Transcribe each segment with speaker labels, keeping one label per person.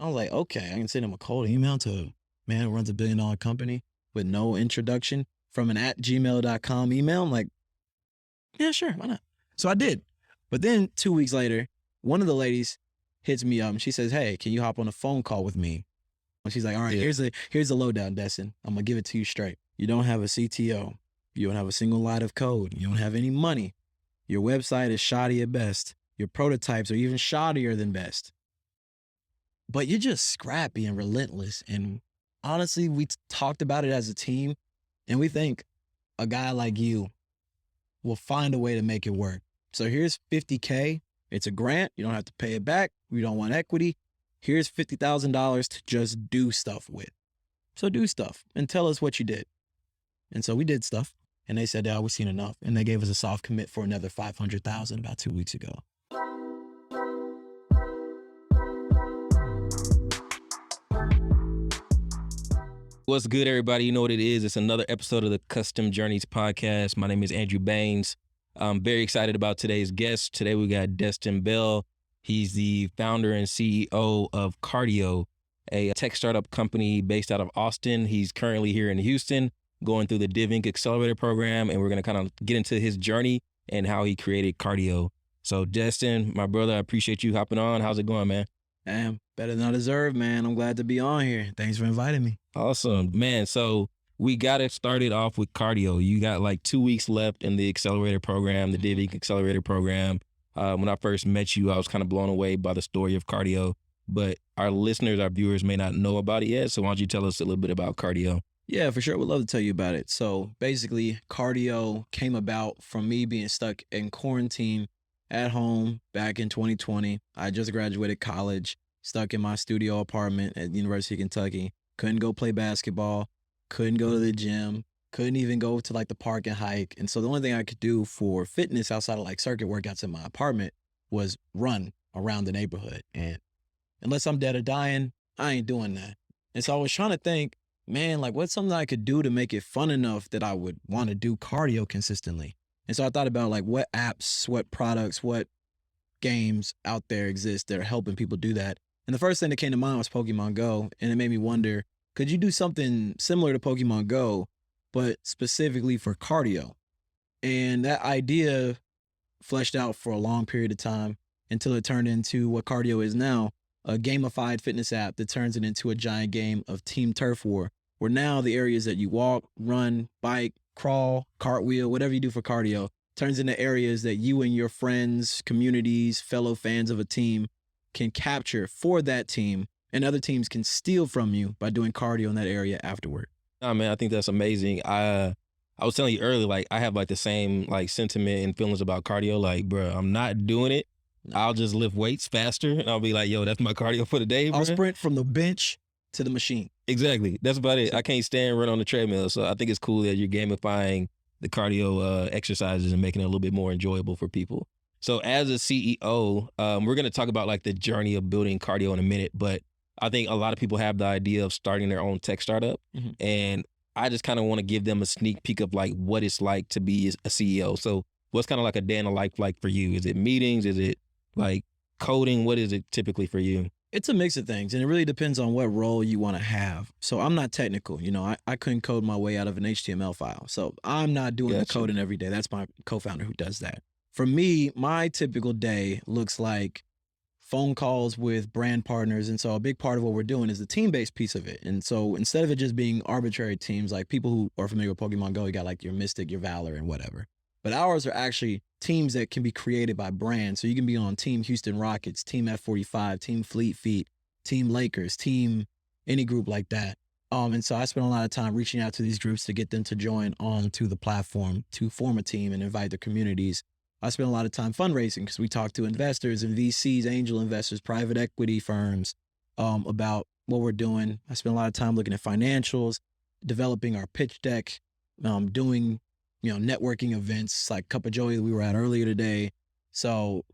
Speaker 1: I was like, okay, I can send him a cold email to a man who runs a billion-dollar company with no introduction from an @gmail.com email. I'm like, yeah, sure, why not? So I did. But then 2 weeks later, one of the ladies hits me up and she says, hey, can you hop on a phone call with me? And she's like, all right,
Speaker 2: Yeah.
Speaker 1: here's the lowdown, Destin. I'm gonna give it to you straight. You don't have a CTO. You don't have a single line of code. You don't have any money. Your website is shoddy at best. Your prototypes are even shoddier than best. But you're just scrappy and relentless. And honestly, we talked about it as a team, and we think a guy like you will find a way to make it work. So here's $50K. It's a grant. You don't have to pay it back. We don't want equity. Here's $50,000 to just do stuff with. So do stuff and tell us what you did. And so we did stuff, and they said, yeah, we've seen enough. And they gave us a soft commit for another $500,000 about 2 weeks ago.
Speaker 2: What's good, everybody? You know what it is. It's another episode of the Custom Journeys podcast. My name is Andrew Baines. I'm very excited about today's guest. Today we got Destin Bell. He's the founder and CEO of Cardio, a tech startup company based out of Austin. He's currently here in Houston going through the Div Inc. Accelerator program, and we're going to kind of get into his journey and how he created Cardio. So Destin, my brother, I appreciate you hopping on. How's it going, man?
Speaker 1: Damn, better than I deserve, man. I'm glad to be on here. Thanks for inviting me.
Speaker 2: Awesome, man. So we got it started off with Cardio. You got like 2 weeks left in the accelerator program, the Div Inc. Accelerator program. When I first met you, I was kind of blown away by the story of Cardio, but our listeners, our viewers may not know about it yet. So why don't you tell us a little bit about Cardio?
Speaker 1: Yeah, for sure. We'd love to tell you about it. So basically, Cardio came about from me being stuck in quarantine at home back in 2020. I just graduated college, stuck in my studio apartment at the University of Kentucky. Couldn't go play basketball, couldn't go to the gym, couldn't even go to like the park and hike. And so the only thing I could do for fitness outside of like circuit workouts in my apartment was run around the neighborhood. And unless I'm dead or dying, I ain't doing that. And so I was trying to think, man, like what's something I could do to make it fun enough that I would want to do cardio consistently? And so I thought about like what apps, what products, what games out there exist that are helping people do that. And the first thing that came to mind was Pokemon Go. And it made me wonder, could you do something similar to Pokemon Go, but specifically for cardio? And that idea fleshed out for a long period of time until it turned into what cardio is now, a gamified fitness app that turns it into a giant game of team turf war, where now the areas that you walk, run, bike, crawl, cartwheel, whatever you do for cardio, turns into areas that you and your friends, communities, fellow fans of a team can capture for that team, and other teams can steal from you by doing cardio in that area afterward.
Speaker 2: Oh, man, I think that's amazing. I was telling you earlier, like I have like the same like sentiment and feelings about cardio. Like, bro, I'm not doing it. I'll just lift weights faster, and I'll be like, yo, that's my cardio for the day, bro.
Speaker 1: I'll sprint from the bench to the machine.
Speaker 2: Exactly. That's about it. I can't stand run on the treadmill. So I think it's cool that you're gamifying the cardio exercises and making it a little bit more enjoyable for people. So as a CEO, we're going to talk about like the journey of building Cardio in a minute, but I think a lot of people have the idea of starting their own tech startup.
Speaker 1: Mm-hmm.
Speaker 2: And I just kind of want to give them a sneak peek of like what it's like to be a CEO. So what's kind of like a day in the life like for you? Is it meetings? Is it like coding? What is it typically for you?
Speaker 1: It's a mix of things, and it really depends on what role you want to have. So I'm not technical. You know, I couldn't code my way out of an HTML file. So I'm not doing the coding every day. That's my co-founder who does that. For me, my typical day looks like phone calls with brand partners. And so a big part of what we're doing is the team-based piece of it. And so instead of it just being arbitrary teams, like people who are familiar with Pokemon Go, you got like your Mystic, your Valor, and whatever. But ours are actually teams that can be created by brands. So you can be on Team Houston Rockets, Team F45, Team Fleet Feet, Team Lakers, Team any group like that. And so I spend a lot of time reaching out to these groups to get them to join onto the platform to form a team and invite their communities. I spend a lot of time fundraising because we talk to investors and VCs, angel investors, private equity firms about what we're doing. I spend a lot of time looking at financials, developing our pitch deck, doing networking events like Cup of Joey that we were at earlier today. So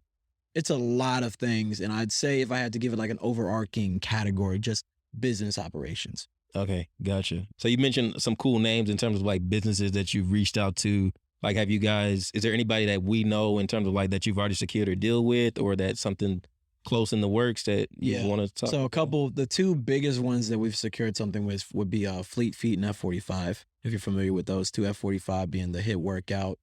Speaker 1: it's a lot of things. And I'd say if I had to give it like an overarching category, just business operations.
Speaker 2: Okay, gotcha. So you mentioned some cool names in terms of like businesses that you've reached out to. Like, is there anybody that we know in terms of like that you've already secured a deal with, or that's something close in the works that you want to talk
Speaker 1: So
Speaker 2: about?
Speaker 1: the two biggest ones that we've secured something with would be Fleet Feet and F45. If you're familiar with those two, F45 being the hit workout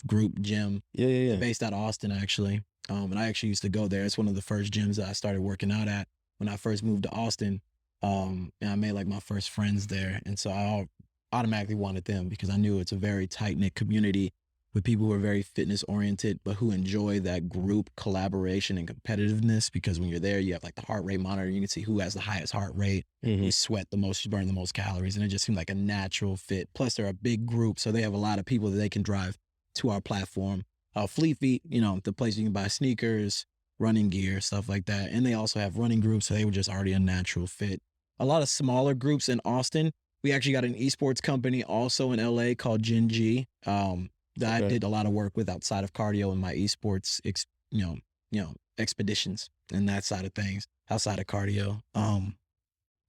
Speaker 1: group gym.
Speaker 2: Yeah.
Speaker 1: Based out of Austin, actually. And I actually used to go there. It's one of the first gyms that I started working out at when I first moved to Austin. And I made like my first friends there. And so I automatically wanted them because I knew it's a very tight-knit community with people who are very fitness oriented, but who enjoy that group collaboration and competitiveness. Because when you're there, you have like the heart rate monitor. You can see who has the highest heart rate, who sweat the most, who burn the most calories. And it just seemed like a natural fit. Plus, they're a big group. So they have a lot of people that they can drive to our platform. Fleet Feet, the place you can buy sneakers, running gear, stuff like that. And they also have running groups, so they were just already a natural fit. A lot of smaller groups in Austin. We actually got an esports company also in LA called Gen G that I did a lot of work with outside of cardio and my esports, expeditions and that side of things outside of cardio.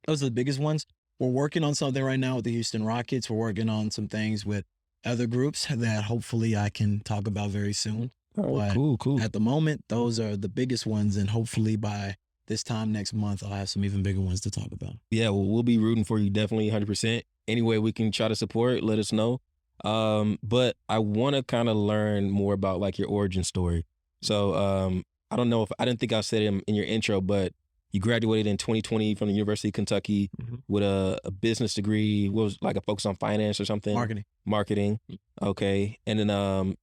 Speaker 1: Those are the biggest ones. We're working on something right now with the Houston Rockets. We're working on some things with other groups that hopefully I can talk about very soon.
Speaker 2: Oh, cool.
Speaker 1: At the moment, those are the biggest ones, and hopefully by this time next month, I'll have some even bigger ones to talk about.
Speaker 2: Yeah, well, we'll be rooting for you, definitely 100%. Any way we can try to support, let us know. But I want to kind of learn more about like your origin story. So I don't know if I didn't think I said it in your intro, but you graduated in 2020 from the University of Kentucky with a business degree. What was like a focus on finance or something? Marketing. Okay. And then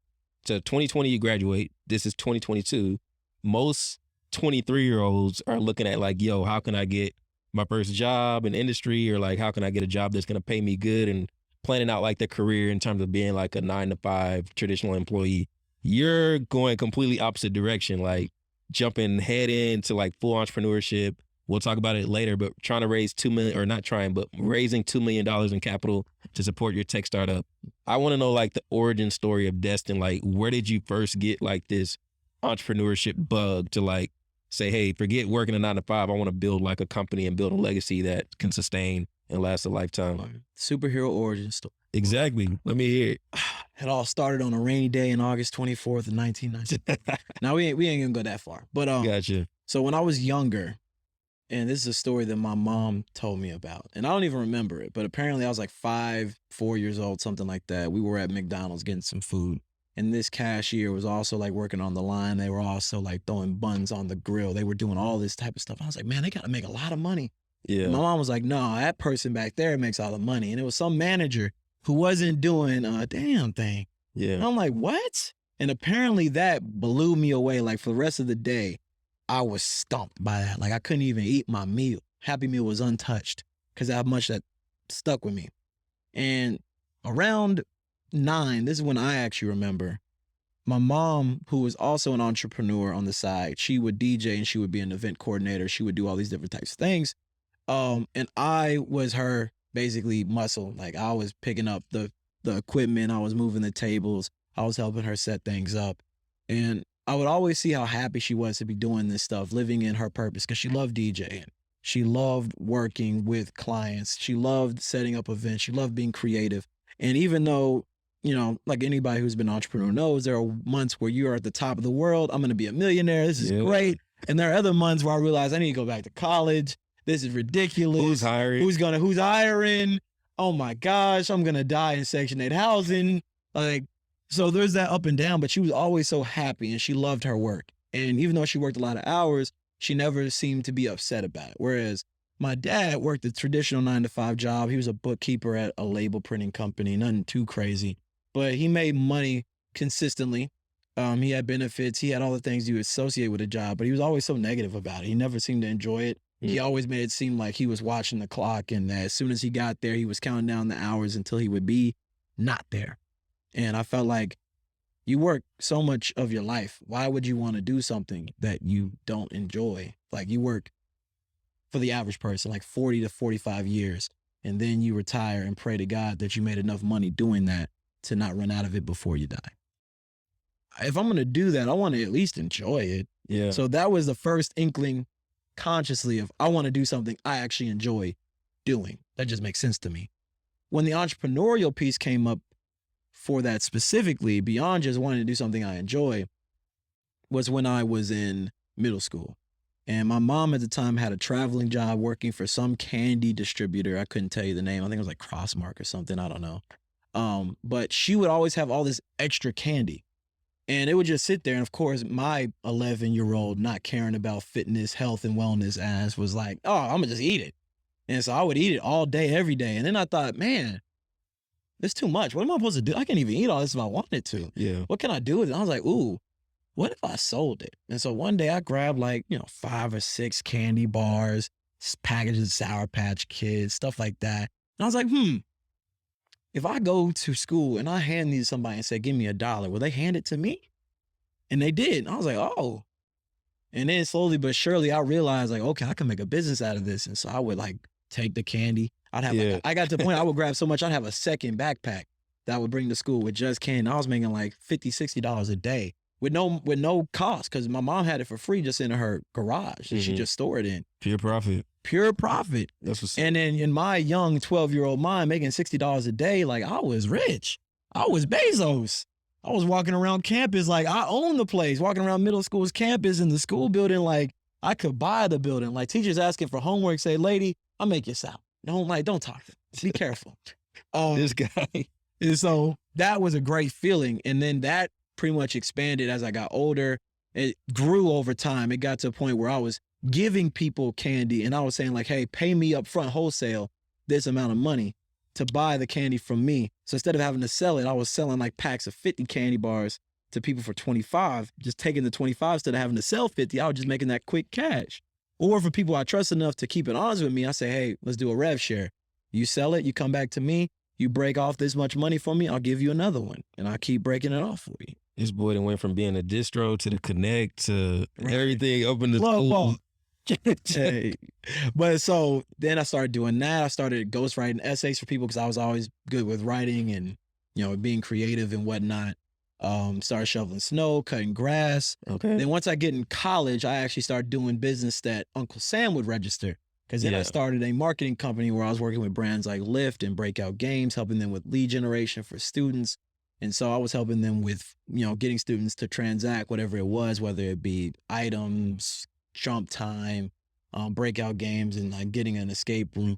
Speaker 2: so 2020 you graduate. This is 2022. Most 23-year-olds are looking at like, yo, how can I get my first job in industry, or like how can I get a job that's gonna pay me good, and planning out like their career in terms of being like a 9-to-5 traditional employee. You're going completely opposite direction, like jumping head into like full entrepreneurship. We'll talk about it later, but trying to raise $2 million, or not trying, but raising $2 million in capital to support your tech startup. I want to know like the origin story of Destin. Like, where did you first get like this entrepreneurship bug to like say, hey, forget working a 9-to-5. I want to build like a company and build a legacy that can sustain and last a lifetime.
Speaker 1: Superhero origin story.
Speaker 2: Exactly. Let me hear it.
Speaker 1: It all started on a rainy day in August 24th of 1990. Now we ain't gonna go that far, but
Speaker 2: Gotcha.
Speaker 1: So when I was younger, and this is a story that my mom told me about, and I don't even remember it, but apparently I was like 4 years old, something like that. We were at McDonald's getting some food, and this cashier was also like working on the line. They were also like throwing buns on the grill. They were doing all this type of stuff. I was like, man, they got to make a lot of money.
Speaker 2: Yeah.
Speaker 1: And my mom was like, no, that person back there makes all the money. And it was some manager who wasn't doing a damn thing.
Speaker 2: Yeah.
Speaker 1: And I'm like, what? And apparently that blew me away. Like for the rest of the day, I was stumped by that. Like I couldn't even eat my meal. Happy Meal was untouched because of how much that stuck with me. And around 9, this is when I actually remember, my mom, who was also an entrepreneur on the side, she would DJ and she would be an event coordinator. She would do all these different types of things. And I was her basically muscle. Like I was picking up the equipment, I was moving the tables, I was helping her set things up. And I would always see how happy she was to be doing this stuff, living in her purpose, because she loved DJing. She loved working with clients. She loved setting up events. She loved being creative. And even though, like anybody who's been an entrepreneur knows, there are months where you are at the top of the world. I'm going to be a millionaire. This is great. And there are other months where I realize I need to go back to college. This is ridiculous.
Speaker 2: Who's hiring?
Speaker 1: Who's hiring? Oh my gosh, I'm gonna die in Section 8 housing. Like, so there's that up and down, but she was always so happy and she loved her work. And even though she worked a lot of hours, she never seemed to be upset about it. Whereas my dad worked a traditional 9-to-5 job. He was a bookkeeper at a label printing company, nothing too crazy, but he made money consistently. He had benefits. He had all the things you associate with a job, but he was always so negative about it. He never seemed to enjoy it. He always made it seem like he was watching the clock, and that as soon as he got there, he was counting down the hours until he would be not there. And I felt like you work so much of your life. Why would you want to do something that you don't enjoy? Like you work, for the average person, like 40 to 45 years, and then you retire and pray to God that you made enough money doing that to not run out of it before you die. If I'm going to do that, I want to at least enjoy it.
Speaker 2: Yeah.
Speaker 1: So that was the first inkling consciously of I want to do something I actually enjoy doing. That just makes sense to me. When the entrepreneurial piece came up for that specifically, beyond just wanting to do something I enjoy, was when I was in middle school. And my mom at the time had a traveling job working for some candy distributor. I couldn't tell you the name. I think it was like Crossmark or something. I don't know. But she would always have all this extra candy. And it would just sit there. And of course, my 11-year-old, not caring about fitness, health, and wellness ass was like, oh, I'm going to just eat it. And so I would eat it all day, every day. And then I thought, man, it's too much. What am I supposed to do? I can't even eat all this if I wanted to.
Speaker 2: Yeah.
Speaker 1: What can I do with it? I was like, ooh, what if I sold it? And so one day I grabbed 5 or 6 candy bars, packages of Sour Patch Kids, stuff like that. And I was like, if I go to school and I hand these to somebody and say, give me $1, will they hand it to me? And they did. And I was like, oh. And then slowly but surely I realized okay, I can make a business out of this. And so I would take the candy. I'd have I got to the point I would grab so much, I'd have a second backpack that I would bring to school with just candy. I was making $50, $60 a day with no cost, because my mom had it for free just in her garage that she just stored in.
Speaker 2: Pure profit.
Speaker 1: Pure profit.
Speaker 2: That's what's
Speaker 1: And then in my young 12-year-old mind, making $60 a day, I was rich. I was Bezos. I was walking around campus I own the place, walking around middle school's campus in the school building I could buy the building. Teachers asking for homework, say, lady, I'll make you out. Don't talk. Be careful.
Speaker 2: this guy.
Speaker 1: And so that was a great feeling. And then that pretty much expanded as I got older. It grew over time. It got to a point where I was giving people candy and I was saying hey, pay me up front wholesale this amount of money to buy the candy from me. So instead of having to sell it, I was selling packs of 50 candy bars to people for 25, just taking the 25 instead of having to sell 50. I was just making that quick cash. Or for people I trust enough to keep it honest with me, I say, hey, let's do a rev share. You sell it, you come back to me, you break off this much money for me, I'll give you another one. And I keep breaking it off for you.
Speaker 2: This boy done went from being a distro to the Connect to everything open to school.
Speaker 1: Hey. But so then I started doing that. I started ghostwriting essays for people because I was always good with writing and, being creative and whatnot. Started shoveling snow, cutting grass.
Speaker 2: Okay.
Speaker 1: Then once I get in college, I actually started doing business that Uncle Sam would register. Because then I started a marketing company where I was working with brands like Lyft and Breakout Games, helping them with lead generation for students. And so I was helping them with, getting students to transact whatever it was, whether it be items, jump time, breakout games, and getting an escape room,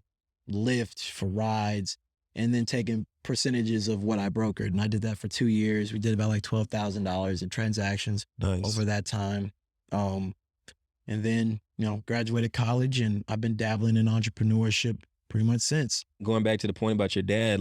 Speaker 1: Lyft for rides, and then taking percentages of what I brokered. And I did that for 2 years. We did about $12,000 in transactions over that time. And then, graduated college, and I've been dabbling in entrepreneurship pretty much since.
Speaker 2: Going back to the point about your dad,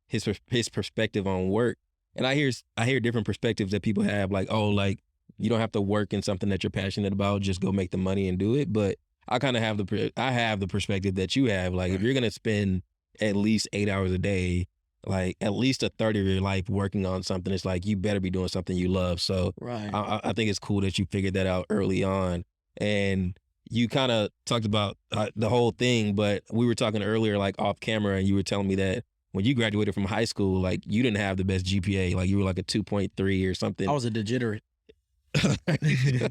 Speaker 2: his perspective on work, and I hear different perspectives that people have, you don't have to work in something that you're passionate about, just go make the money and do it. But I kind of have the perspective that you have. If you're gonna spend at least 8 hours a day, at least a third of your life working on something, it's you better be doing something you love. So I think it's cool that you figured that out early on. And you kind of talked about the whole thing, but we were talking earlier, off camera, and you were telling me that when you graduated from high school, you didn't have the best GPA. You were a 2.3 or something.
Speaker 1: I was a degenerate.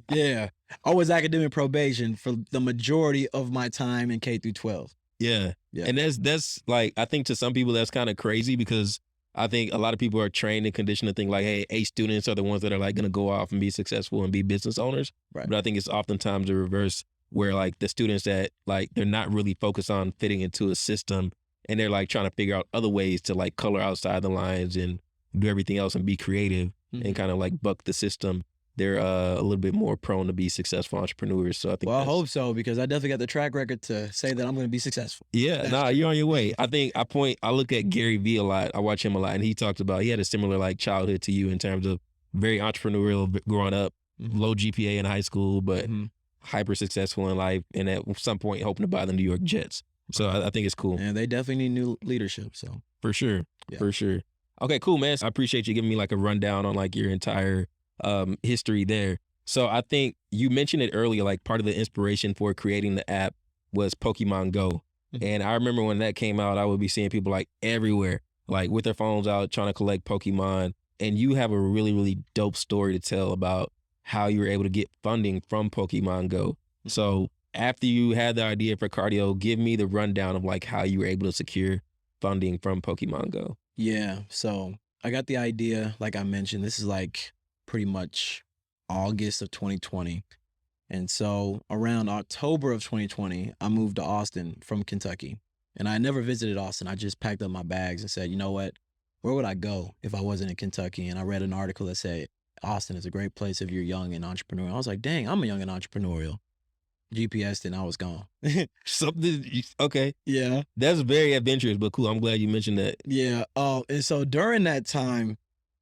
Speaker 1: Yeah. I was academic probation for the majority of my time in K through 12.
Speaker 2: Yeah. And that's I think to some people that's kind of crazy, because I think a lot of people are trained and conditioned to think hey, A students are the ones that are going to go off and be successful and be business owners.
Speaker 1: Right.
Speaker 2: But I think it's oftentimes the reverse, where the students that they're not really focused on fitting into a system, and they're trying to figure out other ways to color outside the lines and do everything else and be creative and kind of buck the system. They're a little bit more prone to be successful entrepreneurs. So I think.
Speaker 1: Well, I hope so, because I definitely got the track record to say that I'm going to be successful.
Speaker 2: Yeah, you're on your way. I think I look at Gary Vee a lot. I watch him a lot, and he talks about he had a similar childhood to you in terms of very entrepreneurial growing up, low GPA in high school, but hyper successful in life, and at some point hoping to buy the New York Jets. So I think it's cool.
Speaker 1: Yeah, they definitely need new leadership. So
Speaker 2: for sure, for sure. Okay, cool, man. I appreciate you giving me a rundown on your entire history there. So I think you mentioned it earlier, part of the inspiration for creating the app was Pokemon Go. And I remember when that came out, I would be seeing people everywhere, with their phones out trying to collect Pokemon. And you have a really, really dope story to tell about how you were able to get funding from Pokemon Go. So after you had the idea for Cardio, give me the rundown of how you were able to secure funding from Pokemon Go.
Speaker 1: Yeah. So I got the idea, like I mentioned, this is pretty much August of 2020. And so around October of 2020, I moved to Austin from Kentucky. And I never visited Austin. I just packed up my bags and said, you know what? Where would I go if I wasn't in Kentucky? And I read an article that said Austin is a great place if you're young and entrepreneurial. I was like, dang, I'm a young and entrepreneurial. GPS'd and I was gone.
Speaker 2: Okay.
Speaker 1: Yeah.
Speaker 2: That's very adventurous, but cool. I'm glad you mentioned that.
Speaker 1: Yeah. And so during that time,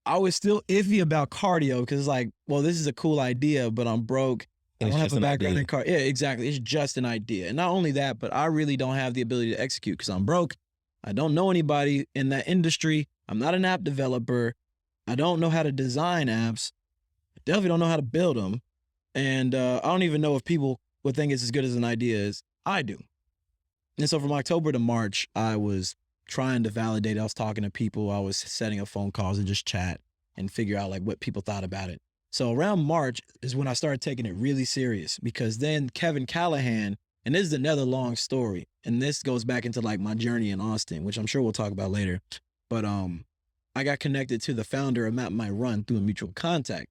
Speaker 1: I was still iffy about cardio because it's like, well, this is a cool idea, but I'm broke. I
Speaker 2: And
Speaker 1: don't
Speaker 2: it's
Speaker 1: have a
Speaker 2: just an
Speaker 1: background
Speaker 2: idea.
Speaker 1: in car. Yeah, exactly. It's just an idea. And not only that, but I really don't have the ability to execute because I'm broke. I don't know anybody in that industry. I'm not an app developer. I don't know how to design apps. I definitely don't know how to build them. And I don't even know if people would think it's as good as an idea as I do. And so from October to March, I was trying to validate. I was talking to people. I was setting up phone calls and just chat and figure out like what people thought about it. So around March is when I started taking it really serious because then Kevin Callahan, and this is another long story, and this goes back into like my journey in Austin, which I'm sure we'll talk about later. But I got connected to the founder of Map My Run through a mutual contact.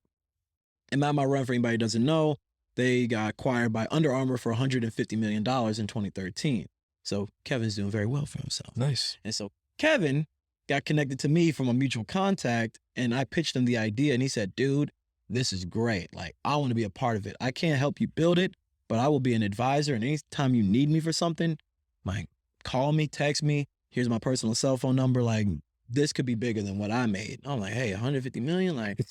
Speaker 1: And Map My Run, for anybody who doesn't know, they got acquired by Under Armour for $150 million in 2013. So Kevin's doing very well for himself.
Speaker 2: Nice.
Speaker 1: And so Kevin got connected to me from a mutual contact, and I pitched him the idea, and he said, dude, this is great. Like, I want to be a part of it. I can't help you build it, but I will be an advisor. And anytime you need me for something, like, call me, text me. Here's my personal cell phone number. Like, this could be bigger than what I made. I'm like, hey, 150 million? Like,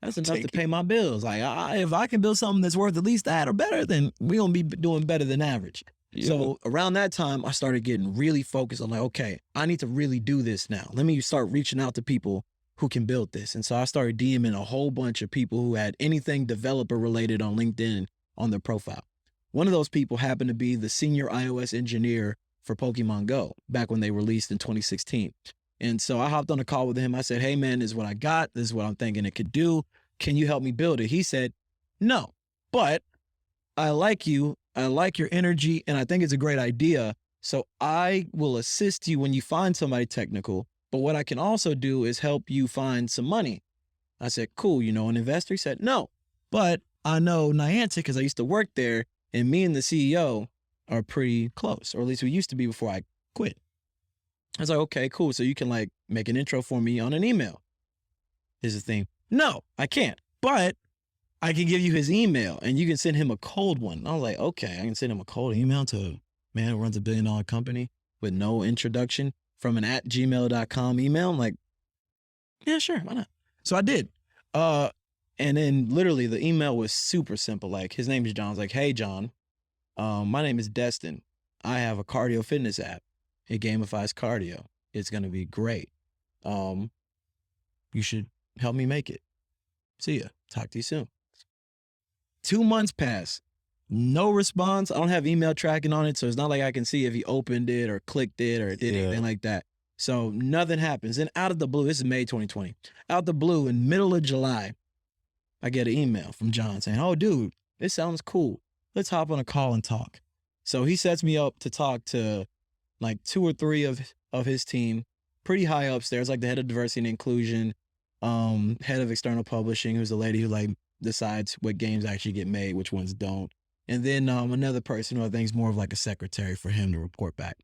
Speaker 1: that's enough to pay my bills. Like, if I can build something that's worth at least that or better, then we gonna be doing better than average.
Speaker 2: Yeah.
Speaker 1: So around that time, I started getting really focused on like, okay, I need to really do this now. Let me start reaching out to people who can build this. And so I started DMing a whole bunch of people who had anything developer related on LinkedIn on their profile. One of those people happened to be the senior iOS engineer for Pokemon Go back when they released in 2016. And so I hopped on a call with him. I said, hey man, this is what I got. This is what I'm thinking it could do. Can you help me build it? He said, no, but I like you. I like your energy and I think it's a great idea. So I will assist you when you find somebody technical. But what I can also do is help you find some money. I said, cool. You know, an investor? He said, no, but I know Niantic because I used to work there and me and the CEO are pretty close, or at least we used to be before I quit. I was like, okay, cool. So you can like make an intro for me on an email. Here's the thing. No, I can't, but I can give you his email and you can send him a cold one. I was like, okay, I can send him a cold email to a man who runs $1 billion company with no introduction from an @gmail.com email. I'm like, yeah, sure, why not? So I did. And then literally the email was super simple. Like his name is John. I was like, hey, John, my name is Destin. I have a cardio fitness app. It gamifies cardio. It's going to be great. You should help me make it. See ya. Talk to you soon. 2 months pass. No response. I don't have email tracking on it, so it's not like I can see if he opened it or clicked it or did anything like that. So nothing happens. And out of the blue, this is May 2020. Out the blue, in middle of July, I get an email from John saying, oh, dude, this sounds cool. Let's hop on a call and talk. So he sets me up to talk to like 2 or 3 of his team, pretty high upstairs, like the head of diversity and inclusion, head of external publishing, who's the lady who like decides what games actually get made, which ones don't. And then another person who I think is more of like a secretary for him to report back.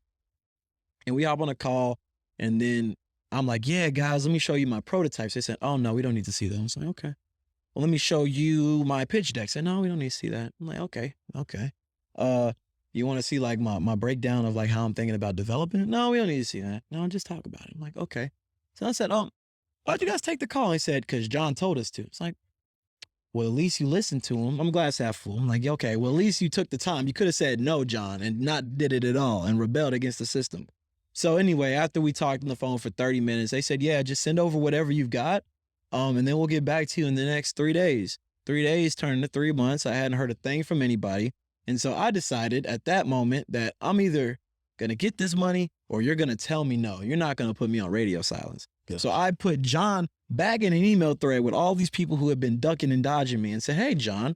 Speaker 1: And we hop on a call, and then I'm like, yeah, guys, let me show you my prototypes. They said, oh, no, we don't need to see them. I was like, okay. Well, let me show you my pitch deck. I said, no, we don't need to see that. I'm like, okay. You want to see like my breakdown of like how I'm thinking about developing it? No, we don't need to see that. No, just talk about it. I'm like, okay. So I said, why'd you guys take the call? He said, because John told us to. It's like, well, at least you listened to him. I'm glass half full. I'm like, okay, well, at least you took the time. You could have said no, John, and not did it at all and rebelled against the system. So anyway, after we talked on the phone for 30 minutes, they said, yeah, just send over whatever you've got. And then we'll get back to you in the next 3 days. 3 days turned to 3 months. I hadn't heard a thing from anybody. And so I decided at that moment that I'm either going to get this money or you're going to tell me no. You're not going to put me on radio silence. Yeah. So I put John back in an email thread with all these people who had been ducking and dodging me and said, hey, John,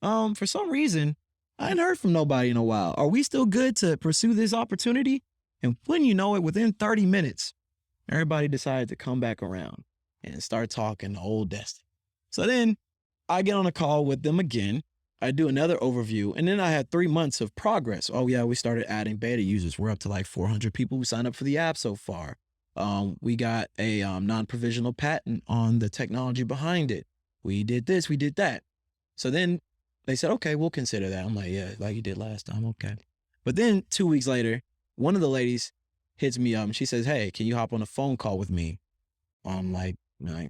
Speaker 1: for some reason, I hadn't heard from nobody in a while. Are we still good to pursue this opportunity? And when you know it, within 30 minutes, everybody decided to come back around and start talking to old Destin. So then I get on a call with them again. I do another overview, and then I had 3 months of progress. Oh yeah, we started adding beta users. We're up to like 400 people who signed up for the app so far. We got a non-provisional patent on the technology behind it. We did this, we did that. So then they said, okay, we'll consider that. I'm like, yeah, like you did last time, okay. But then 2 weeks later, one of the ladies hits me up and she says, hey, can you hop on a phone call with me on like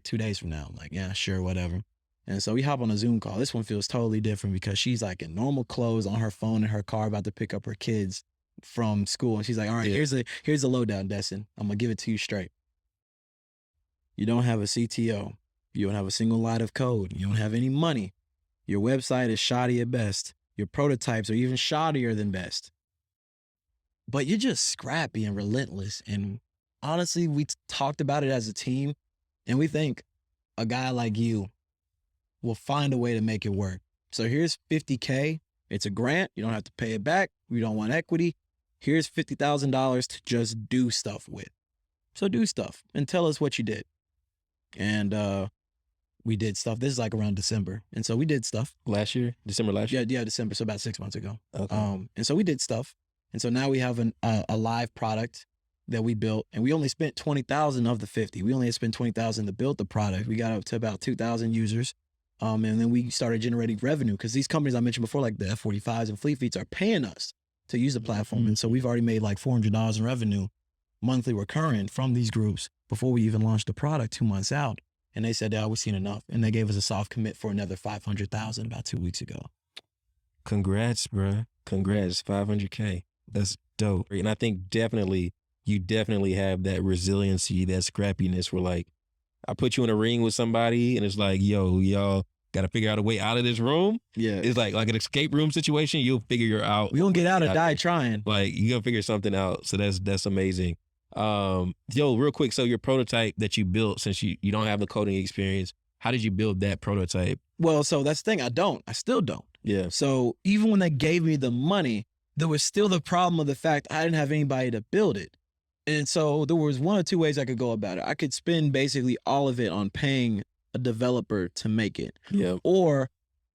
Speaker 1: 2 days from now? I'm like, yeah, sure, whatever. And so we hop on a Zoom call. This one feels totally different because she's like in normal clothes on her phone in her car about to pick up her kids from school. And she's like, all right, here's the lowdown, Destin. I'm going to give it to you straight. You don't have a CTO. You don't have a single line of code. You don't have any money. Your website is shoddy at best. Your prototypes are even shoddier than best. But you're just scrappy and relentless. And honestly, we talked about it as a team, and we think a guy like you will find a way to make it work. So here's $50K. It's a grant. You don't have to pay it back. We don't want equity. Here's $50,000 to just do stuff with. So do stuff and tell us what you did. And we did stuff. This is like around December. And so we did stuff.
Speaker 2: Last year? December last year?
Speaker 1: Yeah, December. So about 6 months ago.
Speaker 2: Okay.
Speaker 1: And so we did stuff. And so now we have a live product that we built, and we only spent 20,000 of the 50. We only had spent 20,000 to build the product. We got up to about 2,000 users. And then we started generating revenue because these companies I mentioned before, like the F45s and Fleet Feets, are paying us to use the platform. And so we've already made like $400 in revenue monthly recurring from these groups before we even launched the product 2 months out. And they said, we've seen enough. And they gave us a soft commit for another 500,000 about 2 weeks ago.
Speaker 2: Congrats, bro. Congrats. 500K. That's dope. And I think you definitely have that resiliency, that scrappiness where like, I put you in a ring with somebody and it's like, yo, y'all got to figure out a way out of this room.
Speaker 1: Yeah.
Speaker 2: It's like an escape room situation. You'll figure out.
Speaker 1: We gonna get out or die trying.
Speaker 2: Like you gonna figure something out. So that's amazing. Yo, real quick. So your prototype that you built, since you don't have the coding experience, how did you build that prototype?
Speaker 1: Well, so that's the thing. I still don't.
Speaker 2: Yeah.
Speaker 1: So even when they gave me the money, there was still the problem of the fact I didn't have anybody to build it. And so there was one or two ways I could go about it. I could spend basically all of it on paying a developer to make it.
Speaker 2: Yeah.
Speaker 1: Or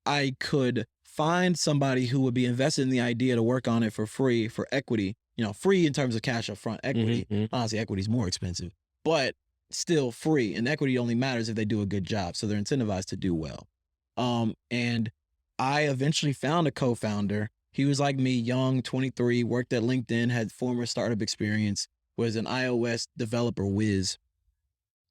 Speaker 1: I could find somebody who would be invested in the idea to work on it for free, for equity, free in terms of cash up front equity.
Speaker 2: Mm-hmm.
Speaker 1: Honestly, equity is more expensive, but still free. And equity only matters if they do a good job. So they're incentivized to do well. And I eventually found a co-founder. He was like me, young, 23, worked at LinkedIn, had former startup experience, was an iOS developer whiz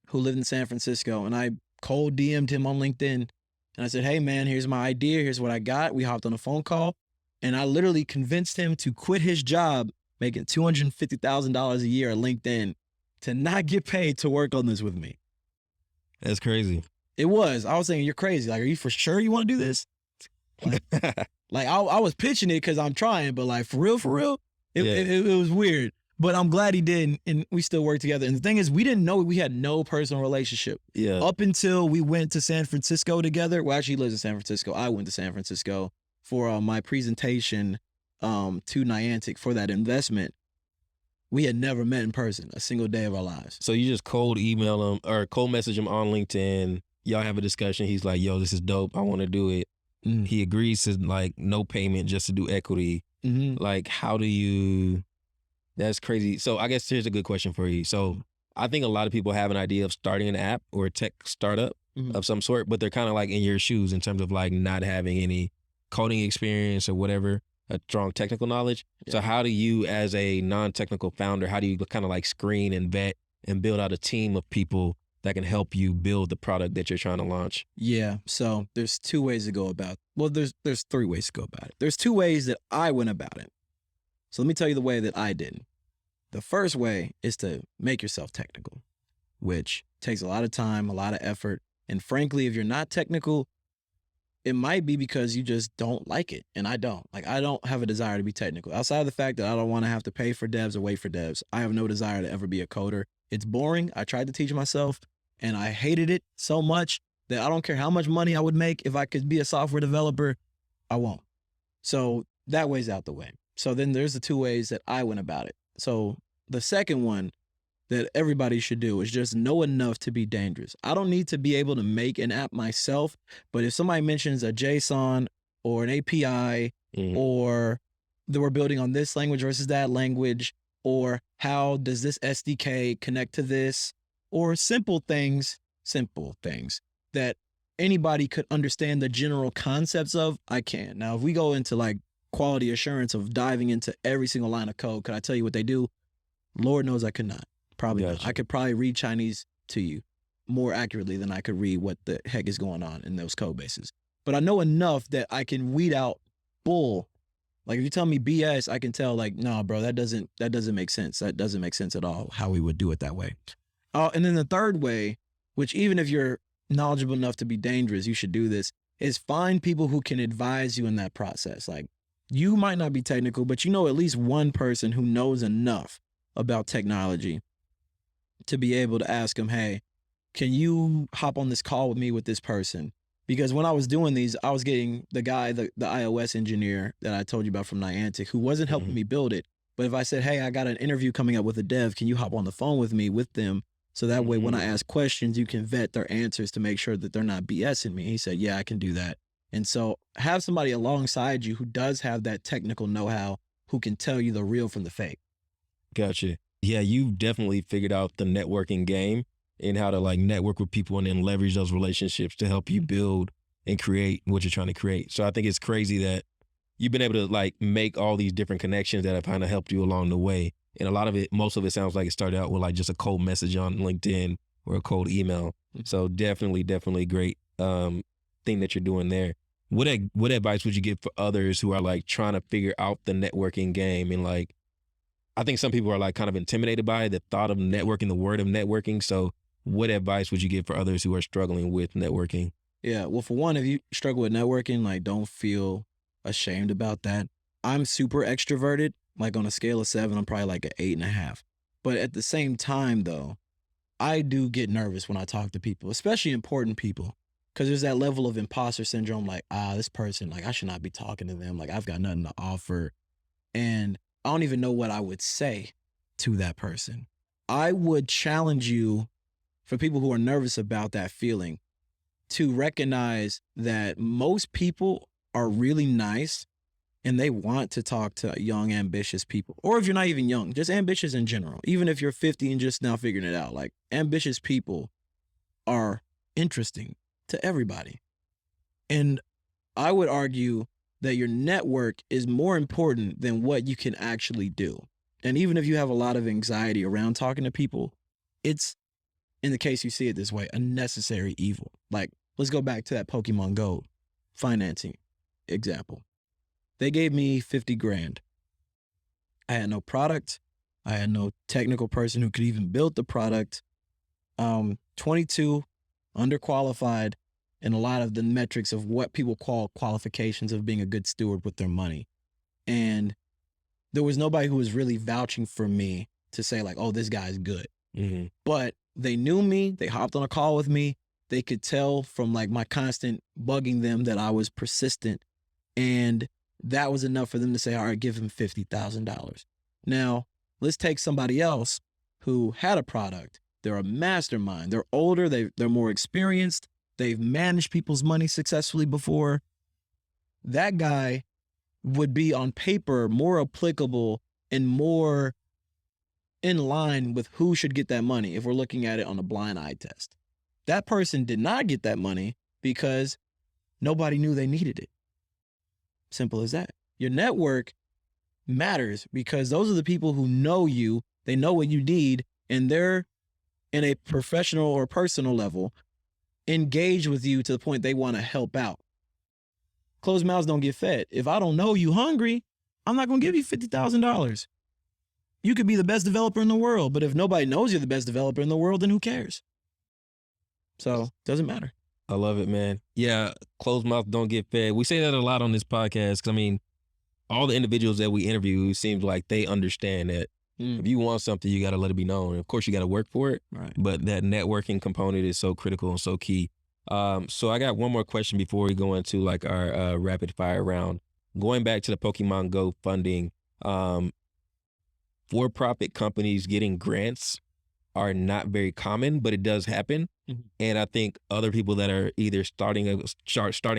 Speaker 1: who lived in San Francisco. And I cold DM'd him on LinkedIn. And I said, hey man, here's my idea. Here's what I got. We hopped on a phone call and I literally convinced him to quit his job, making $250,000 a year at LinkedIn, to not get paid to work on this with me.
Speaker 2: That's crazy.
Speaker 1: It was. I was saying, you're crazy. Like, are you for sure you want to do this? Like I was pitching it because I'm trying, but like for real, it was weird. But I'm glad he did, and we still work together. And the thing is, we didn't know we had no personal relationship.
Speaker 2: Yeah.
Speaker 1: Up until we went to San Francisco together. Well, actually, he lives in San Francisco. I went to San Francisco for my presentation to Niantic for that investment. We had never met in person a single day of our lives.
Speaker 2: So you just cold email him or cold message him on LinkedIn. Y'all have a discussion. He's like, yo, this is dope. I want to do it.
Speaker 1: Mm.
Speaker 2: He agrees to like no payment just to do equity.
Speaker 1: Mm-hmm.
Speaker 2: Like, how do you... That's crazy. So I guess here's a good question for you. So I think a lot of people have an idea of starting an app or a tech startup of some sort, but they're kind of like in your shoes in terms of like not having any coding experience or whatever, a strong technical knowledge. Yeah. So how do you, as a non-technical founder, how do you kind of like screen and vet and build out a team of people that can help you build the product that you're trying to launch?
Speaker 1: Yeah. So there's two ways to go about it. Well, there's three ways to go about it. There's two ways that I went about it. So let me tell you the way that I did. The first way is to make yourself technical, which takes a lot of time, a lot of effort. And frankly, if you're not technical, it might be because you just don't like it. And I don't. Like, I don't have a desire to be technical. Outside of the fact that I don't want to have to pay for devs or wait for devs, I have no desire to ever be a coder. It's boring. I tried to teach myself and I hated it so much that I don't care how much money I would make. If I could be a software developer, I won't. So that way's out the way. So then there's the two ways that I went about it. So the second one that everybody should do is just know enough to be dangerous. I don't need to be able to make an app myself, but if somebody mentions a JSON or an API, or that we're building on this language versus that language, or how does this SDK connect to this, or simple things that anybody could understand the general concepts of. I can. Now, if we go into like quality assurance of diving into every single line of code, could I tell you what they do? Lord knows I could not. Probably not. I could probably read Chinese to you more accurately than I could read what the heck is going on in those code bases. But I know enough that I can weed out bull. Like if you tell me BS, I can tell like, no, bro, that doesn't make sense. That doesn't make sense at all how we would do it that way. And then the third way, which even if you're knowledgeable enough to be dangerous, you should do this, is find people who can advise you in that process. Like you might not be technical, but you know at least one person who knows enough about technology to be able to ask them, hey, can you hop on this call with me with this person? Because when I was doing these, I was getting the guy, the iOS engineer that I told you about from Niantic, who wasn't helping me build it. But if I said, hey, I got an interview coming up with a dev, can you hop on the phone with me with them? So that way, when I ask questions, you can vet their answers to make sure that they're not BSing me. He said, yeah, I can do that. And so have somebody alongside you who does have that technical know-how, who can tell you the real from the fake.
Speaker 2: Gotcha. Yeah, you've definitely figured out the networking game and how to like network with people and then leverage those relationships to help you build and create what you're trying to create. So I think it's crazy that you've been able to like make all these different connections that have kind of helped you along the way. And a lot of it, most of it sounds like it started out with like just a cold message on LinkedIn or a cold email. So definitely great thing that you're doing there. What advice would you give for others who are like trying to figure out the networking game? And like, I think some people are like kind of intimidated by the thought of networking, the word of networking. So what advice would you give for others who are struggling with networking?
Speaker 1: Yeah, well, for one, if you struggle with networking, like don't feel ashamed about that. I'm super extroverted. Like on a scale of 7, I'm probably like an 8.5. But at the same time, though, I do get nervous when I talk to people, especially important people, because there's that level of imposter syndrome. Like, this person, like I should not be talking to them. Like I've got nothing to offer. And I don't even know what I would say to that person. I would challenge you, for people who are nervous about that feeling, to recognize that most people are really nice and they want to talk to young, ambitious people. Or if you're not even young, just ambitious in general. Even if you're 50 and just now figuring it out, like ambitious people are interesting to everybody. And I would argue that your network is more important than what you can actually do. And even if you have a lot of anxiety around talking to people, it's, in the case you see it this way, a necessary evil. Like, let's go back to that Pokemon Go financing example. They gave me 50 grand. I had no product. I had no technical person who could even build the product. 22, underqualified, and a lot of the metrics of what people call qualifications of being a good steward with their money. And there was nobody who was really vouching for me to say like, oh, this guy's good. But they knew me. They hopped on a call with me. They could tell from like my constant bugging them that I was persistent. And that was enough for them to say, all right, give him $50,000. Now, let's take somebody else who had a product. They're a mastermind. They're older. They're more experienced. They've managed people's money successfully before. That guy would be on paper more applicable and more in line with who should get that money if we're looking at it on a blind eye test. That person did not get that money because nobody knew they needed it. Simple as that. Your network matters because those are the people who know you, they know what you need, and they're in a professional or personal level engaged with you to the point they want to help out. Closed mouths don't get fed. If I don't know you hungry, I'm not going to give you $50,000. You could be the best developer in the world, but if nobody knows you're the best developer in the world, then who cares? So it doesn't matter.
Speaker 2: I love it, man. Yeah, closed mouth don't get fed. We say that a lot on this podcast because, I mean, all the individuals that we interview, it seems like they understand that if you want something, you got to let it be known. Of course, you got to work for it,
Speaker 1: right?
Speaker 2: But that networking component is so critical and so key. So I got one more question before we go into like our rapid fire round. Going back to the Pokemon Go funding, for-profit companies getting grants are not very common, but it does happen.
Speaker 1: Mhm.
Speaker 2: And I think other people that are either starting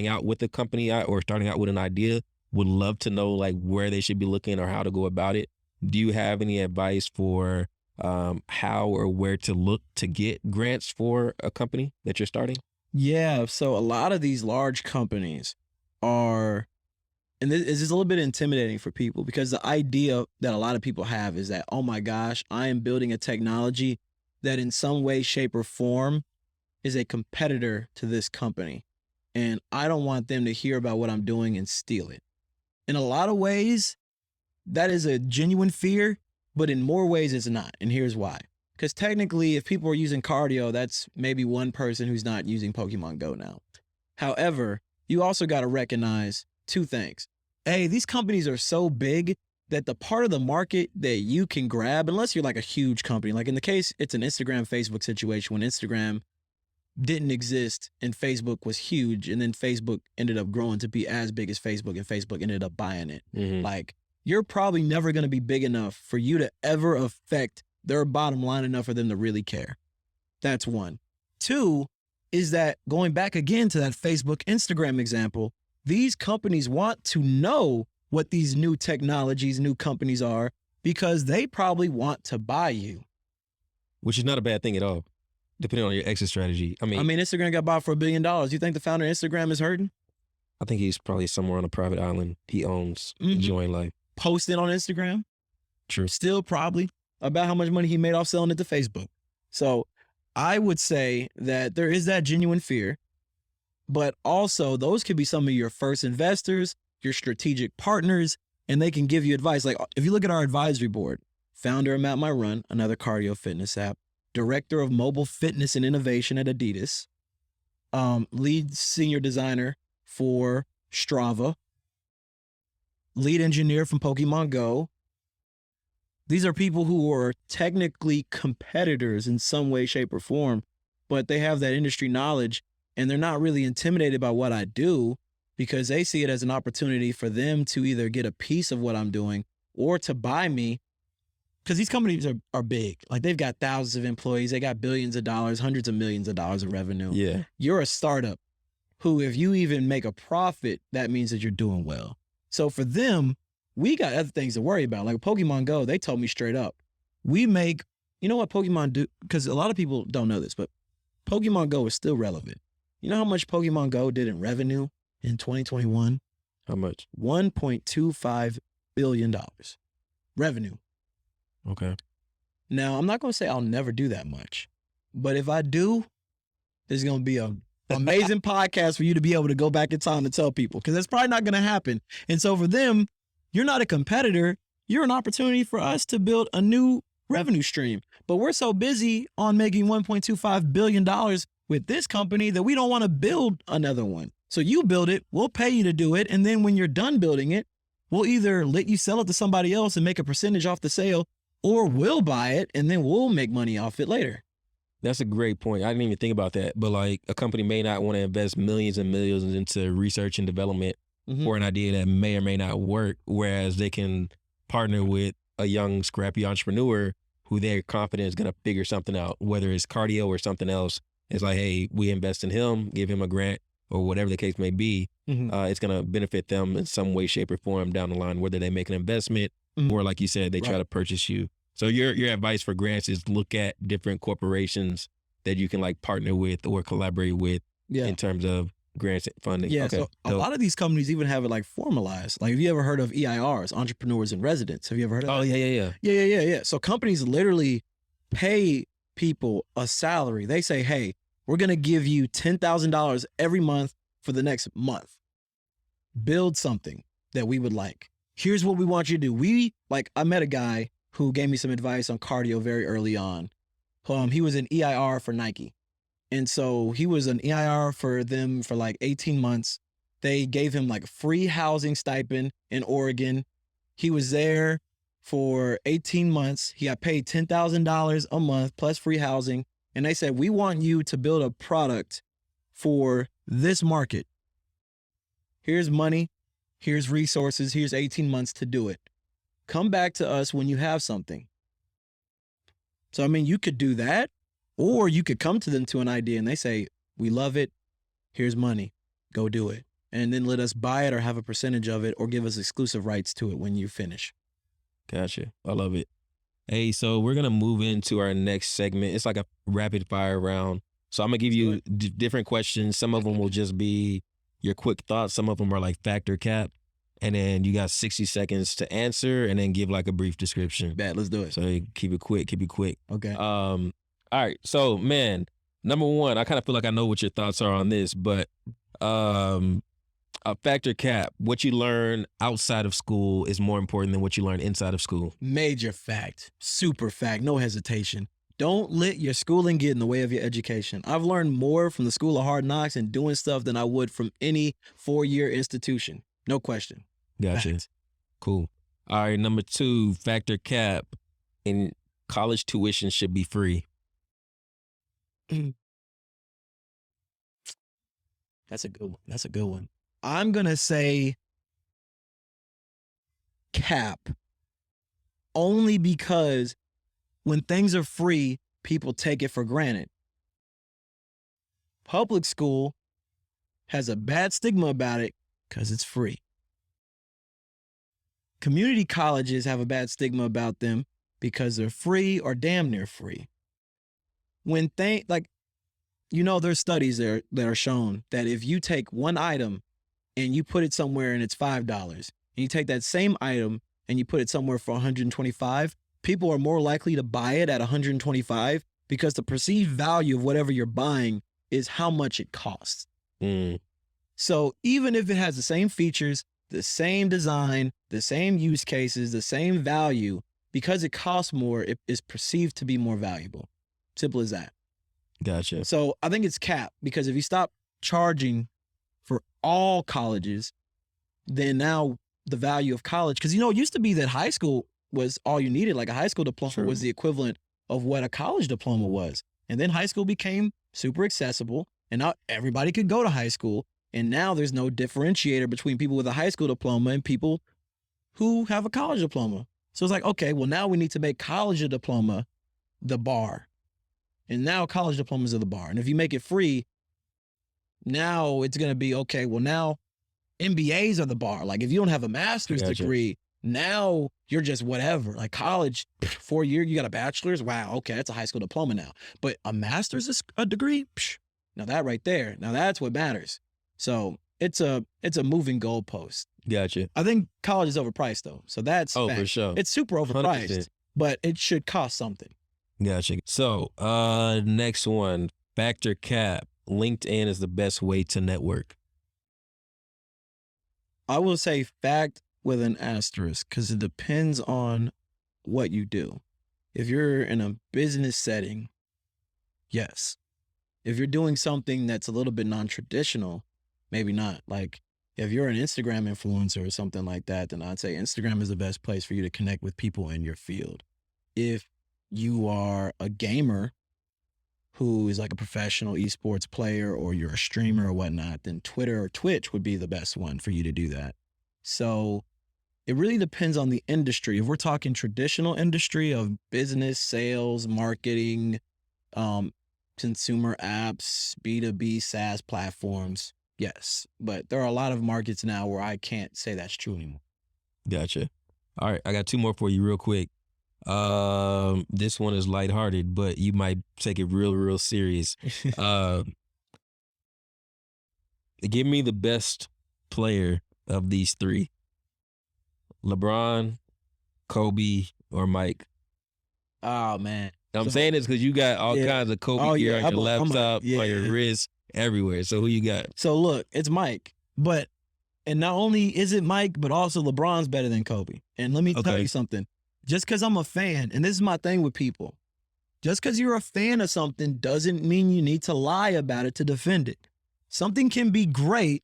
Speaker 2: out with a company or starting out with an idea would love to know like where they should be looking or how to go about it. Do you have any advice for how or where to look to get grants for a company that you're starting?
Speaker 1: Yeah. So a lot of these large companies are, and this is a little bit intimidating for people because the idea that a lot of people have is that, oh my gosh, I am building a technology that in some way, shape, or form is a competitor to this company. And I don't want them to hear about what I'm doing and steal it. In a lot of ways, that is a genuine fear, but in more ways, it's not. And here's why. Because technically, if people are using cardio, that's maybe one person who's not using Pokemon Go now. However, you also got to recognize two things. A, these companies are so big that the part of the market that you can grab, unless you're like a huge company, like in the case, it's an Instagram, Facebook situation when Instagram didn't exist and Facebook was huge. And then Facebook ended up growing to be as big as Facebook and Facebook ended up buying it.
Speaker 2: Mm-hmm.
Speaker 1: Like, you're probably never going to be big enough for you to ever affect their bottom line enough for them to really care. That's one. Two is that going back again to that Facebook, Instagram example, these companies want to know what these new technologies, new companies are, because they probably want to buy you.
Speaker 2: Which is not a bad thing at all, depending on your exit strategy. I mean,
Speaker 1: Instagram got bought for $1 billion. You think the founder of Instagram is hurting?
Speaker 2: I think he's probably somewhere on a private island he owns, enjoying life.
Speaker 1: Posting on Instagram?
Speaker 2: True.
Speaker 1: Still probably about how much money he made off selling it to Facebook. So I would say that there is that genuine fear, but also those could be some of your first investors, your strategic partners, and they can give you advice. Like if you look at our advisory board, founder of Map My Run, another cardio fitness app, director of mobile fitness and innovation at Adidas, lead senior designer for Strava, lead engineer from Pokemon Go. These are people who are technically competitors in some way, shape, or form, but they have that industry knowledge and they're not really intimidated by what I do because they see it as an opportunity for them to either get a piece of what I'm doing or to buy me. Because these companies are big. Like they've got thousands of employees. They got billions of dollars, hundreds of millions of dollars of revenue.
Speaker 2: Yeah.
Speaker 1: You're a startup who, if you even make a profit, that means that you're doing well. So for them, we got other things to worry about. Like Pokemon Go, they told me straight up, we make, you know what Pokemon do? Because a lot of people don't know this, but Pokemon Go is still relevant. You know how much Pokemon Go did in revenue in 2021?
Speaker 2: How much?
Speaker 1: $1.25 billion revenue.
Speaker 2: Okay.
Speaker 1: Now, I'm not going to say I'll never do that much, but if I do, there's going to be an amazing podcast for you to be able to go back in time and tell people, because that's probably not going to happen. And so for them, you're not a competitor. You're an opportunity for us to build a new revenue stream. But we're so busy on making $1.25 billion with this company that we don't want to build another one. So you build it, we'll pay you to do it. And then when you're done building it, we'll either let you sell it to somebody else and make a percentage off the sale, or we'll buy it and then we'll make money off it later.
Speaker 2: That's a great point. I didn't even think about that. But like a company may not want to invest millions and millions into research and development for an idea that may or may not work, whereas they can partner with a young, scrappy entrepreneur who they're confident is going to figure something out, whether it's cardio or something else. It's like, hey, we invest in him, give him a grant or whatever the case may be. It's going to benefit them in some way, shape, or form down the line, whether they make an investment or, like you said, they try to purchase you. So your advice for grants is look at different corporations that you can like partner with or collaborate with in terms of grants and funding.
Speaker 1: Yeah, okay. So a lot of these companies even have it like formalized. Like, have you ever heard of EIRs, entrepreneurs in residence? Have you ever heard of that? Yeah. So companies literally pay people a salary. They say, hey, we're going to give you $10,000 every month for the next month. Build something that we would like. Here's what we want you to do. I met a guy who gave me some advice on cardio very early on. He was an EIR for Nike. And so he was an EIR for them for like 18 months. They gave him like free housing stipend in Oregon. He was there for 18 months. He got paid $10,000 a month plus free housing. And they said, we want you to build a product for this market. Here's money. Here's resources. Here's 18 months to do it. Come back to us when you have something. So, I mean, you could do that, Or you could come to them to an idea and they say, we love it. Here's money. Go do it. And then let us buy it or have a percentage of it or give us exclusive rights to it when you finish.
Speaker 2: Gotcha. I love it. Hey, so we're going to move into our next segment. It's like a rapid fire round. So I'm going to give you different questions. Some of them will just be your quick thoughts. Some of them are like fact or cap. And then you got 60 seconds to answer and then give like a brief description.
Speaker 1: Bad, let's do it.
Speaker 2: So keep it quick.
Speaker 1: Okay.
Speaker 2: All right. So, man, number one, I kind of feel like I know what your thoughts are on this, but a fact or cap, what you learn outside of school is more important than what you learn inside of school.
Speaker 1: Major fact, super fact, no hesitation. Don't let your schooling get in the way of your education. I've learned more from the School of Hard Knocks and doing stuff than I would from any 4-year institution. No question.
Speaker 2: Gotcha.
Speaker 1: Fact.
Speaker 2: Cool. All right. Number two, fact or cap, in college tuition should be free.
Speaker 1: That's a good one. I'm going to say cap, only because when things are free, people take it for granted. Public school has a bad stigma about it because it's free. Community colleges have a bad stigma about them because they're free or damn near free. When there's studies that are shown that if you take one item and you put it somewhere and it's $5, and you take that same item and you put it somewhere for $125, people are more likely to buy it at $125 because the perceived value of whatever you're buying is how much it costs. So even if it has the same features, the same design, the same use cases, the same value, because it costs more, it is perceived to be more valuable. Simple as that.
Speaker 2: Gotcha.
Speaker 1: So I think it's cap, because if you stop charging for all colleges, then now the value of college, because it used to be that high school was all you needed. Like a high school diploma was the equivalent of what a college diploma was. And then high school became super accessible, and now everybody could go to high school. And now there's no differentiator between people with a high school diploma and people who have a college diploma. So it's like, okay, well, now we need to make college diploma the bar. And now college diplomas are the bar. And if you make it free, now it's going to be, okay, well, now MBAs are the bar. Like if you don't have a master's degree, now you're just whatever. Like college, 4 year, you got a bachelor's. Wow, okay, that's a high school diploma now. But a master's is a degree? Now that right there, now that's what matters. So it's a moving goalpost.
Speaker 2: Gotcha.
Speaker 1: I think college is overpriced though. So that's fact.
Speaker 2: For sure.
Speaker 1: It's super overpriced,
Speaker 2: 100%.
Speaker 1: but it should cost something.
Speaker 2: Gotcha. So next one, fact or cap, LinkedIn is the best way to network.
Speaker 1: I will say fact with an asterisk, because it depends on what you do. If you're in a business setting, yes. If you're doing something that's a little bit non-traditional, maybe not. Like if you're an Instagram influencer or something like that, then I'd say Instagram is the best place for you to connect with people in your field. If you are a gamer who is like a professional esports player, or you're a streamer or whatnot, then Twitter or Twitch would be the best one for you to do that. So it really depends on the industry. If we're talking traditional industry of business, sales, marketing, consumer apps, B2B SaaS platforms, yes. But there are a lot of markets now where I can't say that's true anymore.
Speaker 2: Gotcha. All right, I got two more for you real quick. This one is lighthearted, but you might take it real serious. Give me the best player of these three: LeBron, Kobe, or Mike.
Speaker 1: Oh man,
Speaker 2: I'm saying this because you got all kinds of Kobe gear on your laptop, on your wrist, everywhere. So who you got?
Speaker 1: So look, it's Mike, and not only is it Mike, but also LeBron's better than Kobe. And let me tell you something. Just because I'm a fan, and this is my thing with people, just because you're a fan of something doesn't mean you need to lie about it to defend it. Something can be great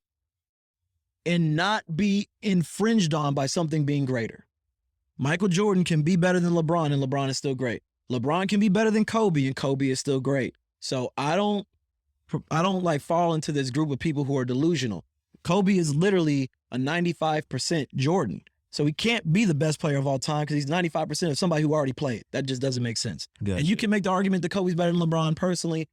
Speaker 1: and not be infringed on by something being greater. Michael Jordan can be better than LeBron, and LeBron is still great. LeBron can be better than Kobe, and Kobe is still great. So I don't like fall into this group of people who are delusional. Kobe is literally a 95% Jordan. So he can't be the best player of all time because he's 95% of somebody who already played. That just doesn't make sense.
Speaker 2: Gotcha.
Speaker 1: And you can make the argument that Kobe's better than LeBron. Personally,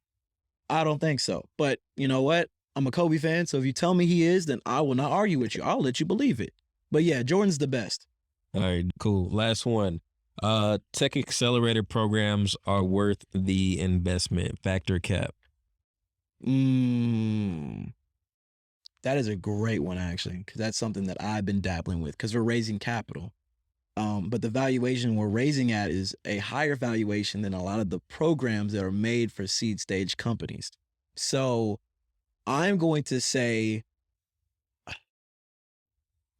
Speaker 1: I don't think so. But you know what? I'm a Kobe fan, so if you tell me he is, then I will not argue with you. I'll let you believe it. But yeah, Jordan's the best.
Speaker 2: All right, cool. Last one. Tech accelerator programs are worth the investment. Factor cap.
Speaker 1: That is a great one, actually, because that's something that I've been dabbling with because we're raising capital. But the valuation we're raising at is a higher valuation than a lot of the programs that are made for seed stage companies. So I'm going to say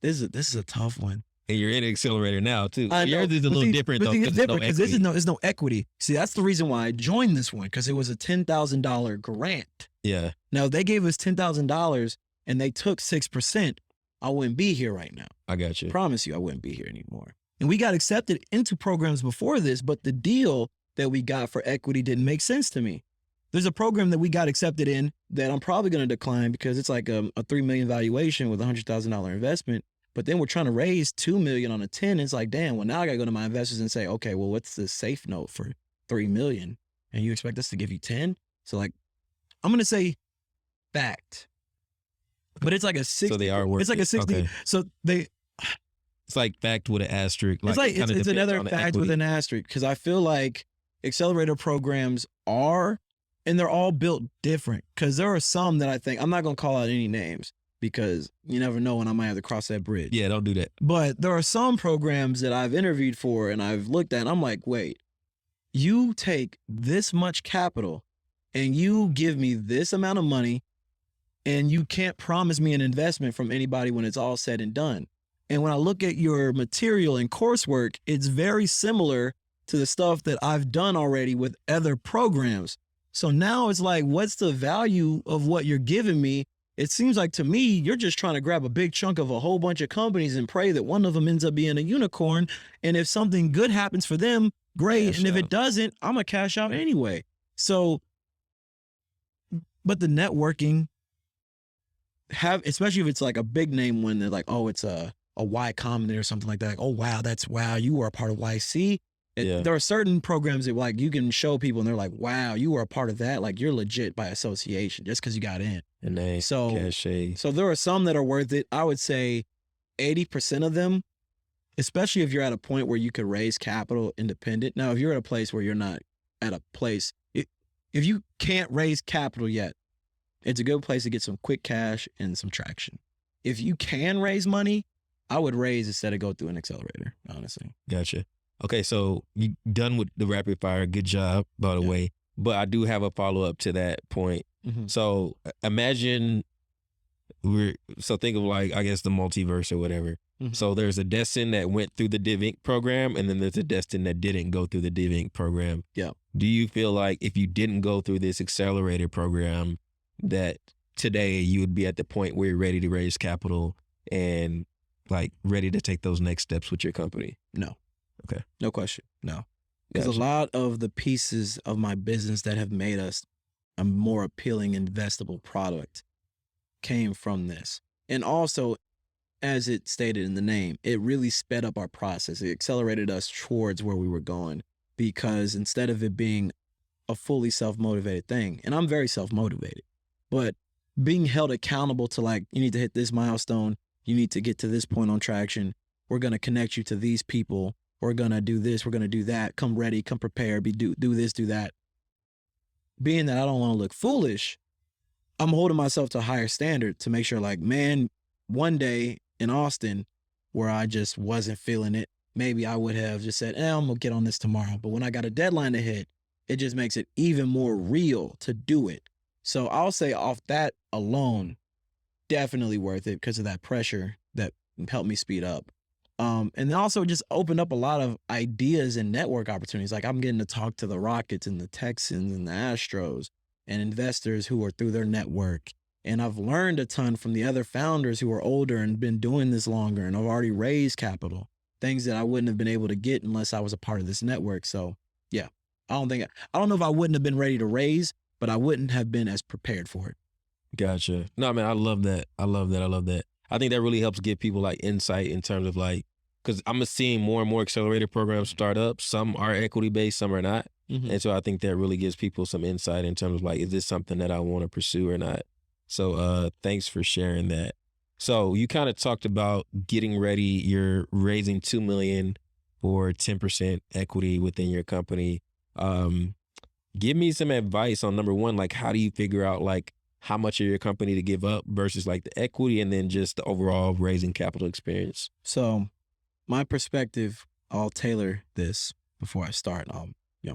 Speaker 1: this is a tough one.
Speaker 2: And you're in an accelerator now too.
Speaker 1: I know,
Speaker 2: Yours is a little different though.
Speaker 1: It's different because
Speaker 2: there's
Speaker 1: there's no equity. See, that's the reason why I joined this one, because it was a $10,000 grant.
Speaker 2: Yeah.
Speaker 1: Now if they gave us $10,000 and they took 6%, I wouldn't be here right now.
Speaker 2: I got you.
Speaker 1: I promise you, I wouldn't be here anymore. And we got accepted into programs before this, but the deal that we got for equity didn't make sense to me. There's a program that we got accepted in that I'm probably going to decline because it's like a $3 million valuation with a $100,000 investment. But then we're trying to raise $2 million on a 10. It's like, damn, well, now I got to go to my investors and say, okay, well, what's the safe note for $3 million? And you expect us to give you 10? So like, I'm going to say fact. But it's like a 60.
Speaker 2: So they are worth
Speaker 1: It's like a 60.
Speaker 2: Okay.
Speaker 1: So they...
Speaker 2: It's like fact with an asterisk.
Speaker 1: It's another fact with an asterisk, because I feel like accelerator programs are, and they're all built different, because there are some that I think, I'm not going to call out any names because you never know when I might have to cross that bridge.
Speaker 2: Yeah, don't do that.
Speaker 1: But there are some programs that I've interviewed for and I've looked at and I'm like, wait, you take this much capital and you give me this amount of money and you can't promise me an investment from anybody when it's all said and done. And when I look at your material and coursework, it's very similar to the stuff that I've done already with other programs. So now it's like, what's the value of what you're giving me? It seems like to me, you're just trying to grab a big chunk of a whole bunch of companies and pray that one of them ends up being a unicorn. And if something good happens for them, great. And if it doesn't, I'm going to cash out anyway. So, but the networking, especially if it's like a big name one, they're like, oh, it's a Y Combinator or something like that. Like, oh, wow, you were a part of YC. There are certain programs that like you can show people and they're like, wow, you were a part of that. Like you're legit by association just because you got in.
Speaker 2: And they cachet.
Speaker 1: So there are some that are worth it. I would say 80% of them, especially if you're at a point where you could raise capital independent. Now, if you're at a place where you're not at a place, if you can't raise capital yet, it's a good place to get some quick cash and some traction. If you can raise money, I would raise instead of go through an accelerator, honestly.
Speaker 2: Gotcha. Okay, so you done with the rapid fire. Good job, by the way. But I do have a follow-up to that point.
Speaker 1: Mm-hmm.
Speaker 2: So imagine think of like, I guess the multiverse or whatever. Mm-hmm. So there's a Destin that went through the Div Inc. program, and then there's a Destin that didn't go through the Div Inc. program.
Speaker 1: Yeah.
Speaker 2: Do you feel like if you didn't go through this accelerator program, that today you would be at the point where you're ready to raise capital and like ready to take those next steps with your company?
Speaker 1: No.
Speaker 2: Okay.
Speaker 1: No question. No. Because a lot of the pieces of my business that have made us a more appealing investable product came from this. And also, as it stated in the name, it really sped up our process. It accelerated us towards where we were going, because instead of it being a fully self-motivated thing, and I'm very self-motivated, but being held accountable to like, you need to hit this milestone, you need to get to this point on traction, we're going to connect you to these people, we're going to do this, we're going to do that, come ready, come prepared, do this, do that. Being that I don't want to look foolish, I'm holding myself to a higher standard to make sure like, man, one day in Austin where I just wasn't feeling it, maybe I would have just said, I'm going to get on this tomorrow. But when I got a deadline to hit, it just makes it even more real to do it. So I'll say off that alone, definitely worth it because of that pressure that helped me speed up. And then also just opened up a lot of ideas and network opportunities. Like I'm getting to talk to the Rockets and the Texans and the Astros and investors who are through their network. And I've learned a ton from the other founders who are older and been doing this longer and have already raised capital, things that I wouldn't have been able to get unless I was a part of this network. So yeah, I don't know if I wouldn't have been ready to raise, but I wouldn't have been as prepared for it.
Speaker 2: Gotcha. No, man, I love that. I love that. I think that really helps give people like insight in terms of like because I'm seeing more and more accelerator programs start up. Some are equity based, some are not.
Speaker 1: Mhm.
Speaker 2: And so I think that really gives people some insight in terms of like, is this something that I want to pursue or not? So thanks for sharing that. So you kind of talked about getting ready. You're raising $2 million for 10% equity within your company. Give me some advice on number one, like how do you figure out like how much of your company to give up versus like the equity and then just the overall raising capital experience?
Speaker 1: So my perspective, I'll tailor this before I start. I'll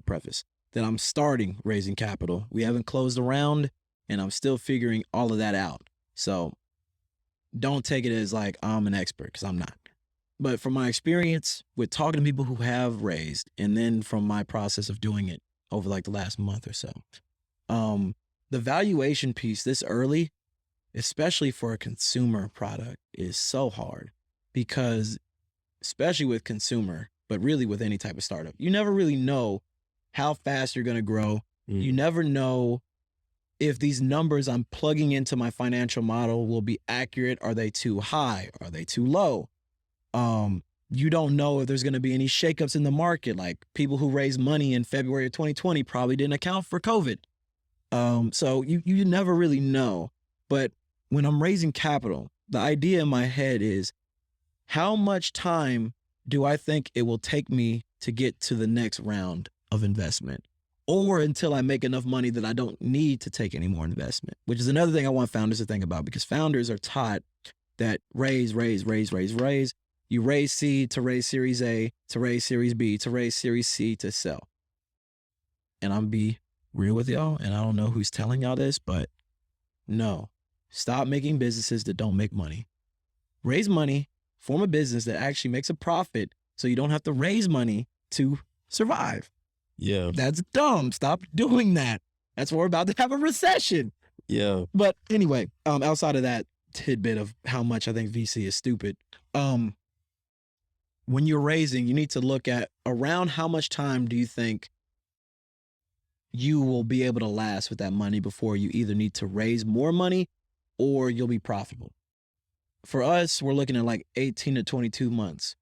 Speaker 1: preface that I'm starting raising capital. We haven't closed a round, and I'm still figuring all of that out. So don't take it as like I'm an expert, because I'm not. But from my experience with talking to people who have raised, and then from my process of doing it over like the last month or so, the valuation piece this early, especially for a consumer product, is so hard, because especially with consumer, but really with any type of startup, you never really know how fast you're going to grow. You never know if these numbers I'm plugging into my financial model will be accurate. Are they too high? Are they too low? You don't know if there's going to be any shakeups in the market. Like people who raised money in February of 2020 probably didn't account for COVID. So you never really know. But when I'm raising capital, the idea in my head is, how much time do I think it will take me to get to the next round of investment, or until I make enough money that I don't need to take any more investment, which is another thing I want founders to think about, because founders are taught that raise. You raise seed to raise Series A, to raise Series B, to raise Series C to sell. And I'm be real with y'all, and I don't know who's telling y'all this, but no, stop making businesses that don't make money. Raise money, form a business that actually makes a profit, so you don't have to raise money to survive.
Speaker 2: Yeah.
Speaker 1: That's dumb. Stop doing that. That's why we're about to have a recession.
Speaker 2: Yeah.
Speaker 1: But anyway, outside of that tidbit of how much I think VC is stupid, when you're raising, you need to look at around how much time do you think you will be able to last with that money before you either need to raise more money or you'll be profitable. For us, we're looking at like 18 to 22 months.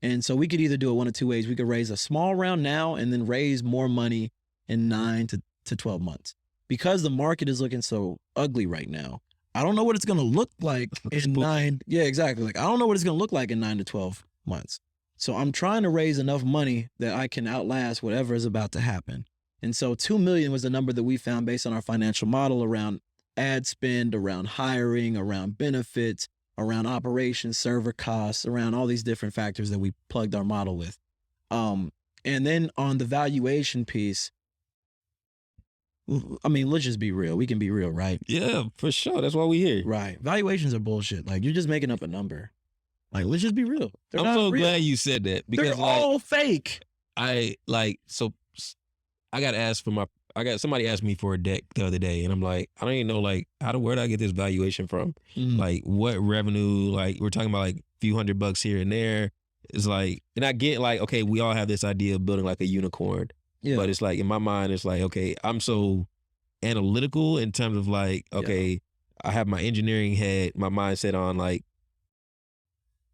Speaker 1: And so we could either do it one of two ways. We could raise a small round now and then raise more money in 9 to 12 months. Because the market is looking so ugly right now, I don't know what it's going to look like in 9. Yeah, exactly. Like, I don't know what it's going to look like in 9 to 12 months. So I'm trying to raise enough money that I can outlast whatever is about to happen. And so 2 million was the number that we found based on our financial model around ad spend, around hiring, around benefits, around operations, server costs, around all these different factors that we plugged our model with. And then on the valuation piece, I mean, let's just be real. We can be real, right?
Speaker 2: Yeah, for sure. That's why we here.
Speaker 1: Right. Valuations are bullshit. Like, you're just making up a number. Like, let's just be real. They're
Speaker 2: I'm
Speaker 1: not
Speaker 2: so
Speaker 1: real.
Speaker 2: glad you said that, because
Speaker 1: They're all fake.
Speaker 2: I got asked for somebody asked me for a deck the other day, and I'm like, I don't even know, like, where did I get this valuation from? Like, what revenue? Like, we're talking about like a few $100 here and there. It's like, and I get like, okay, we all have this idea of building like a unicorn. Yeah. But it's like, in my mind, it's like, okay, I'm so analytical in terms of like, okay, I have my engineering head, my mindset on like,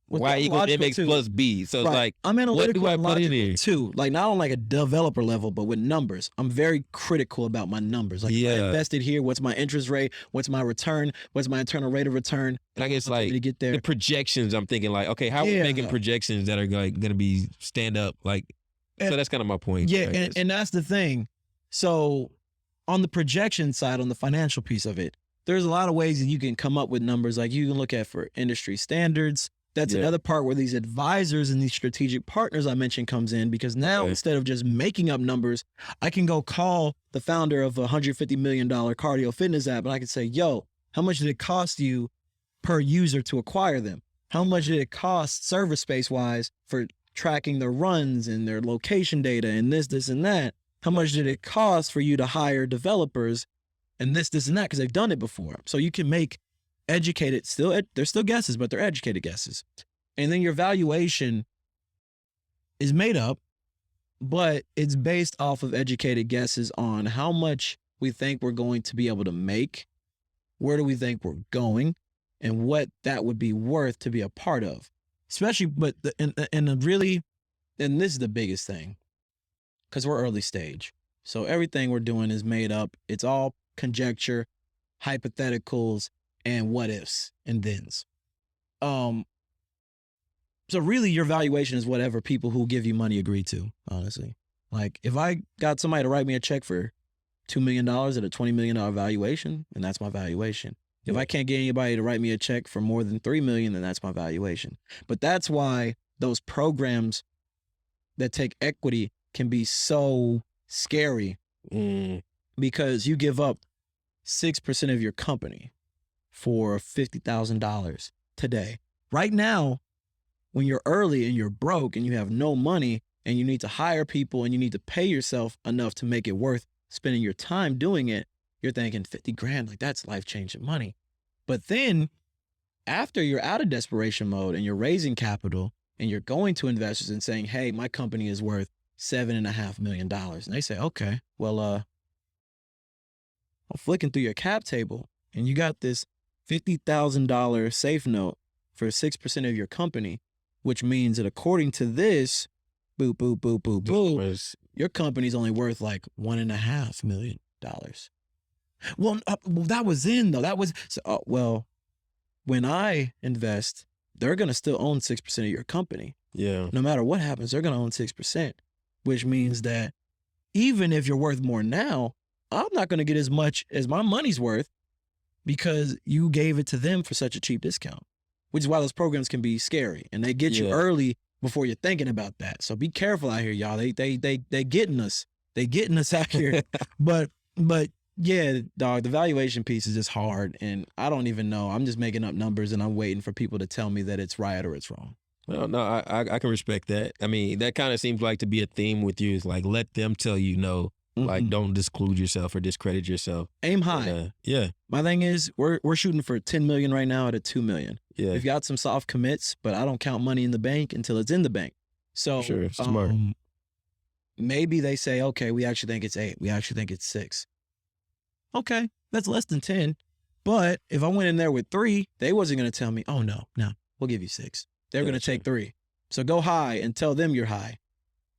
Speaker 2: Y equals MX plus B. So it's like,
Speaker 1: I'm analytical,
Speaker 2: what do I put in here
Speaker 1: too? Like, not on like a developer level, but with numbers. I'm very critical about my numbers. Like, I invested here. What's my interest rate? What's my return? What's my internal rate of return?
Speaker 2: And I guess like
Speaker 1: to get there.
Speaker 2: The projections, I'm thinking like, okay, how are we making projections that are like going to be stand up? Like, so that's kind of my point.
Speaker 1: Yeah, and that's the thing. So on the projection side, on the financial piece of it, there's a lot of ways that you can come up with numbers. Like, you can look at for industry standards. That's another part where these advisors and these strategic partners I mentioned comes in, because now instead of just making up numbers, I can go call the founder of a $150 million cardio fitness app, and I can say, yo, how much did it cost you per user to acquire them? How much did it cost server space wise for tracking their runs and their location data and this, and that? How much did it cost for you to hire developers and this, and that? Because they've done it before. So you can make educated, they're still guesses, but they're educated guesses. And then your valuation is made up, but it's based off of educated guesses on how much we think we're going to be able to make, where do we think we're going, and what that would be worth to be a part of. especially, but and this is the biggest thing, because we're early stage. So everything we're doing is made up. It's all conjecture, hypotheticals, and what ifs and thens. So really your valuation is whatever people who give you money agree to, honestly. Like if I got somebody to write me a check for $2 million at a $20 million valuation, then that's my valuation. If I can't get anybody to write me a check for more than $3 million, then that's my valuation. But that's why those programs that take equity can be so scary, because you give up 6% of your company for $50,000 today. Right now, when you're early and you're broke and you have no money and you need to hire people and you need to pay yourself enough to make it worth spending your time doing it, you're thinking 50 grand, like that's life-changing money. But then after you're out of desperation mode and you're raising capital and you're going to investors and saying, hey, my company is worth $7.5 million. And they say, okay, well, I'm flicking through your cap table and you got this $50,000 safe note for 6% of your company, which means that according to this, boop, boop, boop, boop, boop, your company's only worth like $1.5 million. Well, that was in though. That was, well, when I invest, they're going to still own 6% of your company.
Speaker 2: Yeah.
Speaker 1: No matter what happens, they're going to own 6%, which means that even if you're worth more now, I'm not going to get as much as my money's worth because you gave it to them for such a cheap discount, which is why those programs can be scary and they get you early before you're thinking about that. So be careful out here, y'all. They getting us. They getting us out here. but yeah, dog, the valuation piece is just hard. And I don't even know. I'm just making up numbers and I'm waiting for people to tell me that it's right or it's wrong.
Speaker 2: Well, no, I can respect that. I mean, that kind of seems like to be a theme with you. Is like, let them tell you no. Like, don't disclude yourself or discredit yourself.
Speaker 1: Aim high.
Speaker 2: Yeah.
Speaker 1: My thing is, we're shooting for 10 million right now at a 2 million.
Speaker 2: Yeah.
Speaker 1: We've got some soft commits, but I don't count money in the bank until it's in the bank. So
Speaker 2: sure, smart.
Speaker 1: Maybe they say, okay, we actually think it's 8. We actually think it's 6. Okay, that's less than 10. But if I went in there with 3, they wasn't going to tell me, oh, no, we'll give you 6. They're going to take 3. So go high and tell them you're high.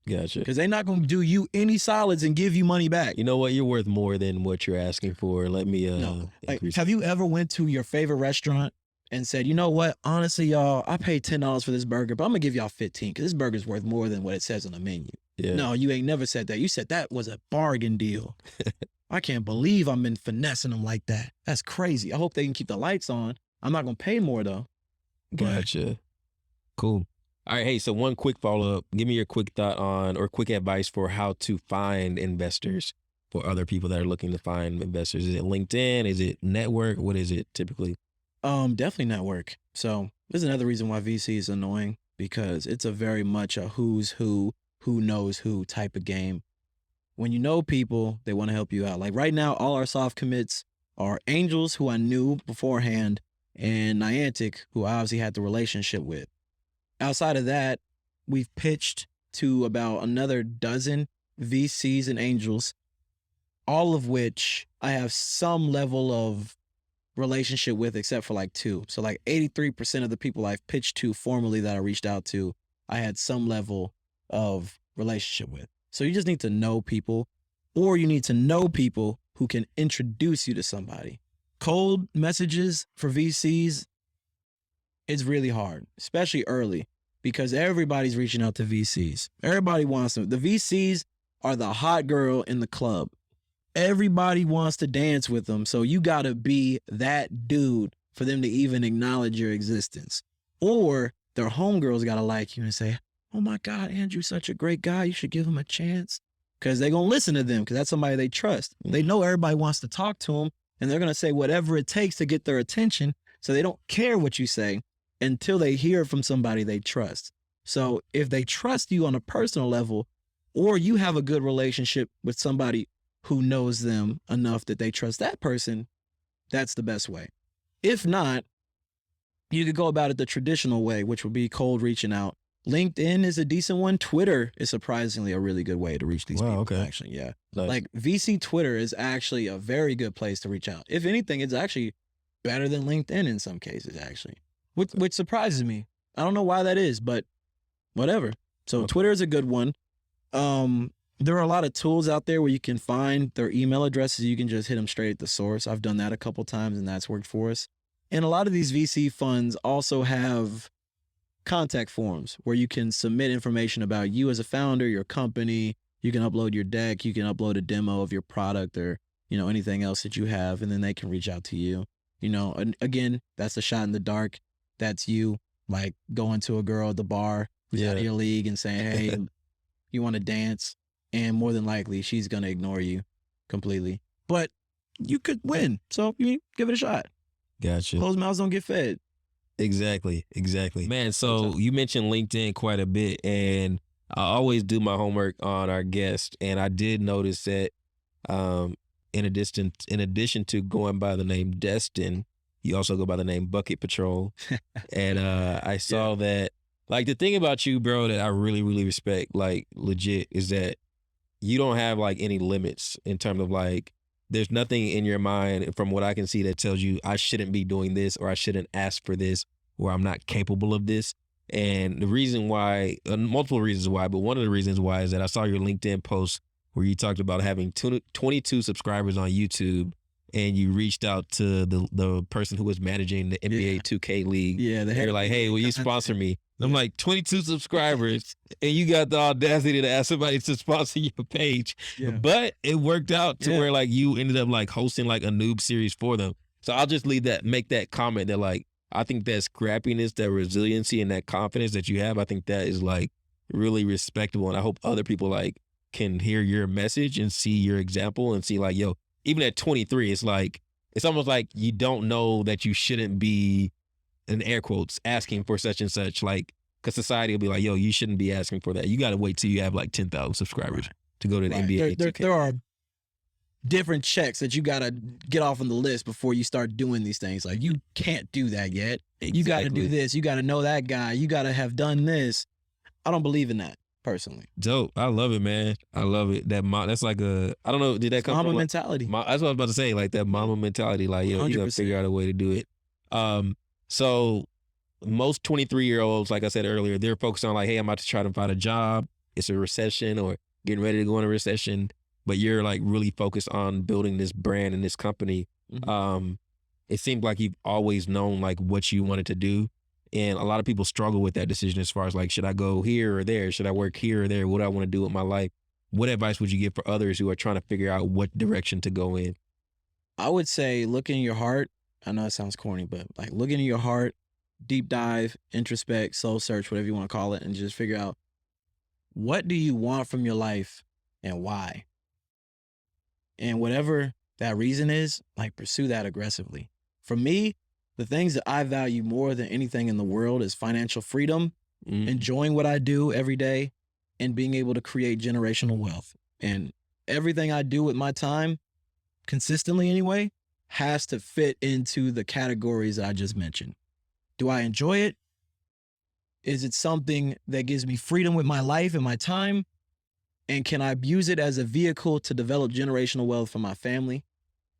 Speaker 2: Gotcha.
Speaker 1: Because they're not going to do you any solids and give you money back.
Speaker 2: You know what? You're worth more than what you're asking for. Let me increase.
Speaker 1: Have you ever went to your favorite restaurant and said, you know what? Honestly, y'all, I paid $10 for this burger, but I'm going to give y'all 15 because this burger's worth more than what it says on the menu.
Speaker 2: Yeah.
Speaker 1: No, you ain't never said that. You said that was a bargain deal. I can't believe I'm been finessing them like that. That's crazy. I hope they can keep the lights on. I'm not going to pay more, though.
Speaker 2: Gotcha. Cool. All right. Hey, so one quick follow-up. Give me your quick thought on or quick advice for how to find investors for other people that are looking to find investors. Is it LinkedIn? Is it network? What is it typically?
Speaker 1: Definitely network. So this is another reason why VC is annoying, because it's a very much a who's who knows who type of game. When you know people, they want to help you out. Like right now, all our soft commits are angels who I knew beforehand and Niantic, who I obviously had the relationship with. Outside of that, we've pitched to about another dozen VCs and angels, all of which I have some level of relationship with, except for like 2. So like 83% of the people I've pitched to formally that I reached out to, I had some level of relationship with. So you just need to know people, or you need to know people who can introduce you to somebody. Cold messages for VCs, it's really hard, especially early, because everybody's reaching out to VCs. Everybody wants them. The VCs are the hot girl in the club. Everybody wants to dance with them. So you got to be that dude for them to even acknowledge your existence. Or their homegirls got to like you and say, oh my God, Andrew's such a great guy. You should give him a chance. Because they're going to listen to them because that's somebody they trust. They know everybody wants to talk to them and they're going to say whatever it takes to get their attention. So they don't care what you say until they hear from somebody they trust. So if they trust you on a personal level, or you have a good relationship with somebody who knows them enough that they trust that person, that's the best way. If not, you could go about it the traditional way, which would be cold reaching out. LinkedIn is a decent one. Twitter is surprisingly a really good way to reach these people.
Speaker 2: Okay.
Speaker 1: Actually, yeah.
Speaker 2: Nice.
Speaker 1: Like VC Twitter is actually a very good place to reach out. If anything, it's actually better than LinkedIn in some cases, actually, which surprises me. I don't know why that is, but whatever. So
Speaker 2: Okay.
Speaker 1: Twitter is a good one. There are a lot of tools out there where you can find their email addresses. You can just hit them straight at the source. I've done that a couple times and that's worked for us. And a lot of these VC funds also have contact forms where you can submit information about you as a founder, your company. You can upload your deck. You can upload a demo of your product or, anything else that you have, and then they can reach out to you. And again, that's a shot in the dark. That's you like going to a girl at the bar who's out of your league and saying, hey, you want to dance? And more than likely, she's going to ignore you completely. But you could win. So you give it a shot.
Speaker 2: Gotcha.
Speaker 1: Closed mouths don't get fed.
Speaker 2: Exactly. Man, so you mentioned LinkedIn quite a bit, and I always do my homework on our guest, and I did notice that in addition to going by the name Destin, you also go by the name Bucket Patrol. And I saw that, like, the thing about you, bro, that I really, really respect, like, legit, is that you don't have, like, any limits in terms of, like, there's nothing in your mind from what I can see that tells you I shouldn't be doing this or I shouldn't ask for this or I'm not capable of this. And the reason why, multiple reasons why, but one of the reasons why is that I saw your LinkedIn post where you talked about having 22 subscribers on YouTube, and you reached out to the person who was managing the NBA 2K league.
Speaker 1: Yeah,
Speaker 2: they're like, hey, will you sponsor me? I'm like, 22 subscribers, and you got the audacity to ask somebody to sponsor your page.
Speaker 1: Yeah.
Speaker 2: But it worked out to where like you ended up like hosting like a noob series for them. So I'll just make that comment that like, I think that scrappiness, that resiliency, and that confidence that you have, I think that is like really respectable. And I hope other people like can hear your message and see your example and see like, yo, even at 23, it's like, it's almost like you don't know that you shouldn't be, in air quotes, asking for such and such, like, because society will be like, yo, you shouldn't be asking for that. You got to wait till you have like 10,000 subscribers to go to the NBA.
Speaker 1: There are different checks that you got to get off on the list before you start doing these things. Like, you can't do that yet. Exactly. You got to do this. You got to know that guy. You got to have done this. I don't believe in that, personally.
Speaker 2: Dope. I love it, man. I love it. That's like I don't know, did that come
Speaker 1: from
Speaker 2: mama
Speaker 1: mentality?
Speaker 2: That's what I was about to say, like that mama mentality, like, yo, you got to figure out a way to do it. So most 23-year-olds, like I said earlier, they're focused on like, hey, I'm about to try to find a job. It's a recession or getting ready to go in a recession. But you're like really focused on building this brand and this company. Mm-hmm. It seemed like you've always known like what you wanted to do. And a lot of people struggle with that decision as far as like, should I go here or there? Should I work here or there? What do I want to do with my life? What advice would you give for others who are trying to figure out what direction to go in?
Speaker 1: I would say look in your heart. I know it sounds corny, but like look into your heart, deep dive, introspect, soul search, whatever you want to call it, and just figure out what do you want from your life and why. And whatever that reason is, like pursue that aggressively. For me, the things that I value more than anything in the world is financial freedom, enjoying what I do every day, and being able to create generational wealth. And everything I do with my time, consistently anyway, has to fit into the categories that I just mentioned. Do I enjoy it? Is it something that gives me freedom with my life and my time? And can I use it as a vehicle to develop generational wealth for my family?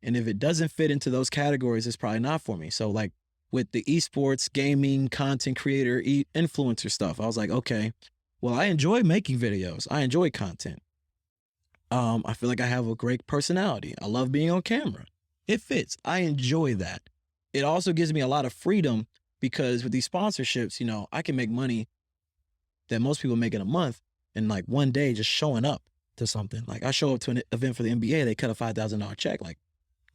Speaker 1: And if it doesn't fit into those categories, it's probably not for me. So like with the esports, gaming, content creator, influencer stuff, I was like, okay, well, I enjoy making videos. I enjoy content. I feel like I have a great personality. I love being on camera. It fits. I enjoy that. It also gives me a lot of freedom because with these sponsorships, I can make money that most people make in a month in like one day just showing up to something. Like I show up to an event for the NBA, they cut a $5,000 check. Like,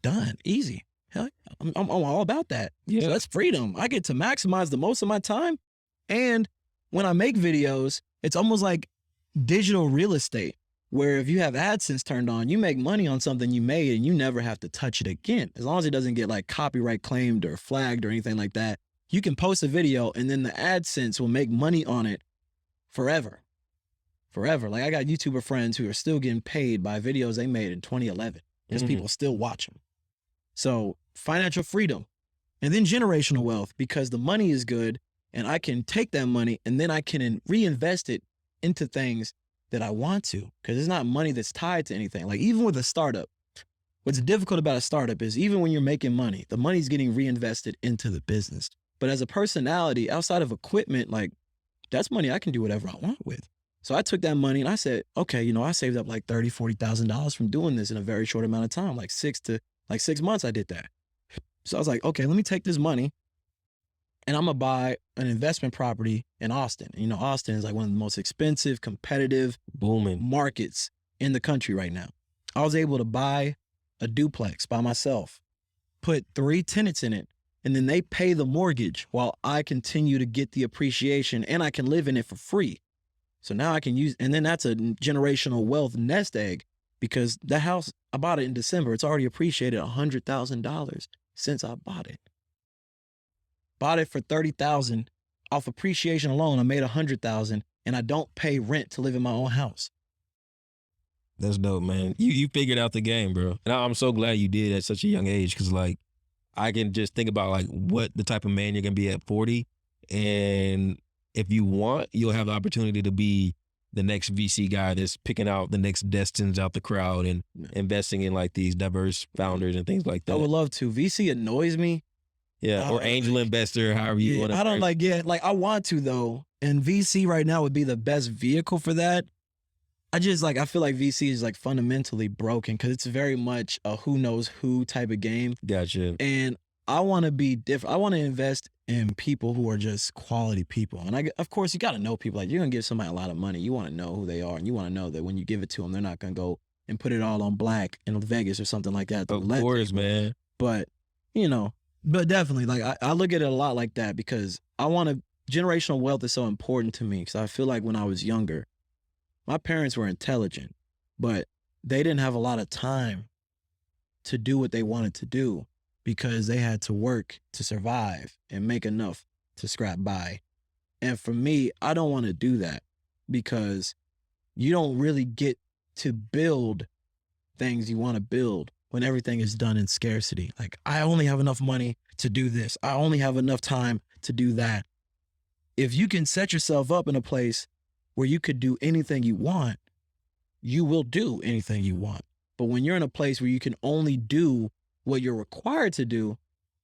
Speaker 1: done, easy. Hell, I'm all about that. Yeah. So that's freedom. I get to maximize the most of my time. And when I make videos, it's almost like digital real estate, where if you have AdSense turned on, you make money on something you made and you never have to touch it again. As long as it doesn't get like copyright claimed or flagged or anything like that, you can post a video and then the AdSense will make money on it forever. Like I got YouTuber friends who are still getting paid by videos they made in 2011 because people still watch them. So financial freedom and then generational wealth, because the money is good and I can take that money and then I can reinvest it into things that I want to, because it's not money that's tied to anything. Like even with a startup, what's difficult about a startup is even when you're making money, the money's getting reinvested into the business. But as a personality, outside of equipment, like that's money I can do whatever I want with. So I took that money and I said, okay, I saved up like $30,000-$40,000 from doing this in a very short amount of time, like 6 months I did that. So I was like, okay, let me take this money and I'm gonna buy an investment property in Austin. Austin is like one of the most expensive, competitive,
Speaker 2: booming
Speaker 1: markets in the country right now. I was able to buy a duplex by myself, put 3 tenants in it, and then they pay the mortgage while I continue to get the appreciation and I can live in it for free. So now I can use, and then that's a generational wealth nest egg because the house, I bought it in December. It's already appreciated $100,000 since I bought it. Bought it for $30,000 off appreciation alone. I made $100,000 and I don't pay rent to live in my own house.
Speaker 2: That's dope, man. You figured out the game, bro. And I'm so glad you did at such a young age because, like, I can just think about, like, what the type of man you're going to be at 40. And if you want, you'll have the opportunity to be the next VC guy that's picking out the next Destins out the crowd and investing in, like, these diverse founders and things like that.
Speaker 1: I would love to. VC annoys me.
Speaker 2: Yeah, or angel investor, however you want to.
Speaker 1: I don't like, I want to, though. And VC right now would be the best vehicle for that. I feel like VC is like fundamentally broken because it's very much a who knows who type of game.
Speaker 2: Gotcha.
Speaker 1: And I want to be different. I want to invest in people who are just quality people. And of course, you got to know people. Like, you're going to give somebody a lot of money. You want to know who they are. And you want to know that when you give it to them, they're not going to go and put it all on black in Vegas or something like that.
Speaker 2: Of course, man.
Speaker 1: But, but definitely, like, I look at it a lot like that because generational wealth is so important to me because I feel like when I was younger, my parents were intelligent, but they didn't have a lot of time to do what they wanted to do because they had to work to survive and make enough to scrap by. And for me, I don't want to do that because you don't really get to build things you want to build when everything is done in scarcity. Like, I only have enough money to do this. I only have enough time to do that. If you can set yourself up in a place where you could do anything you want, you will do anything you want. But when you're in a place where you can only do what you're required to do,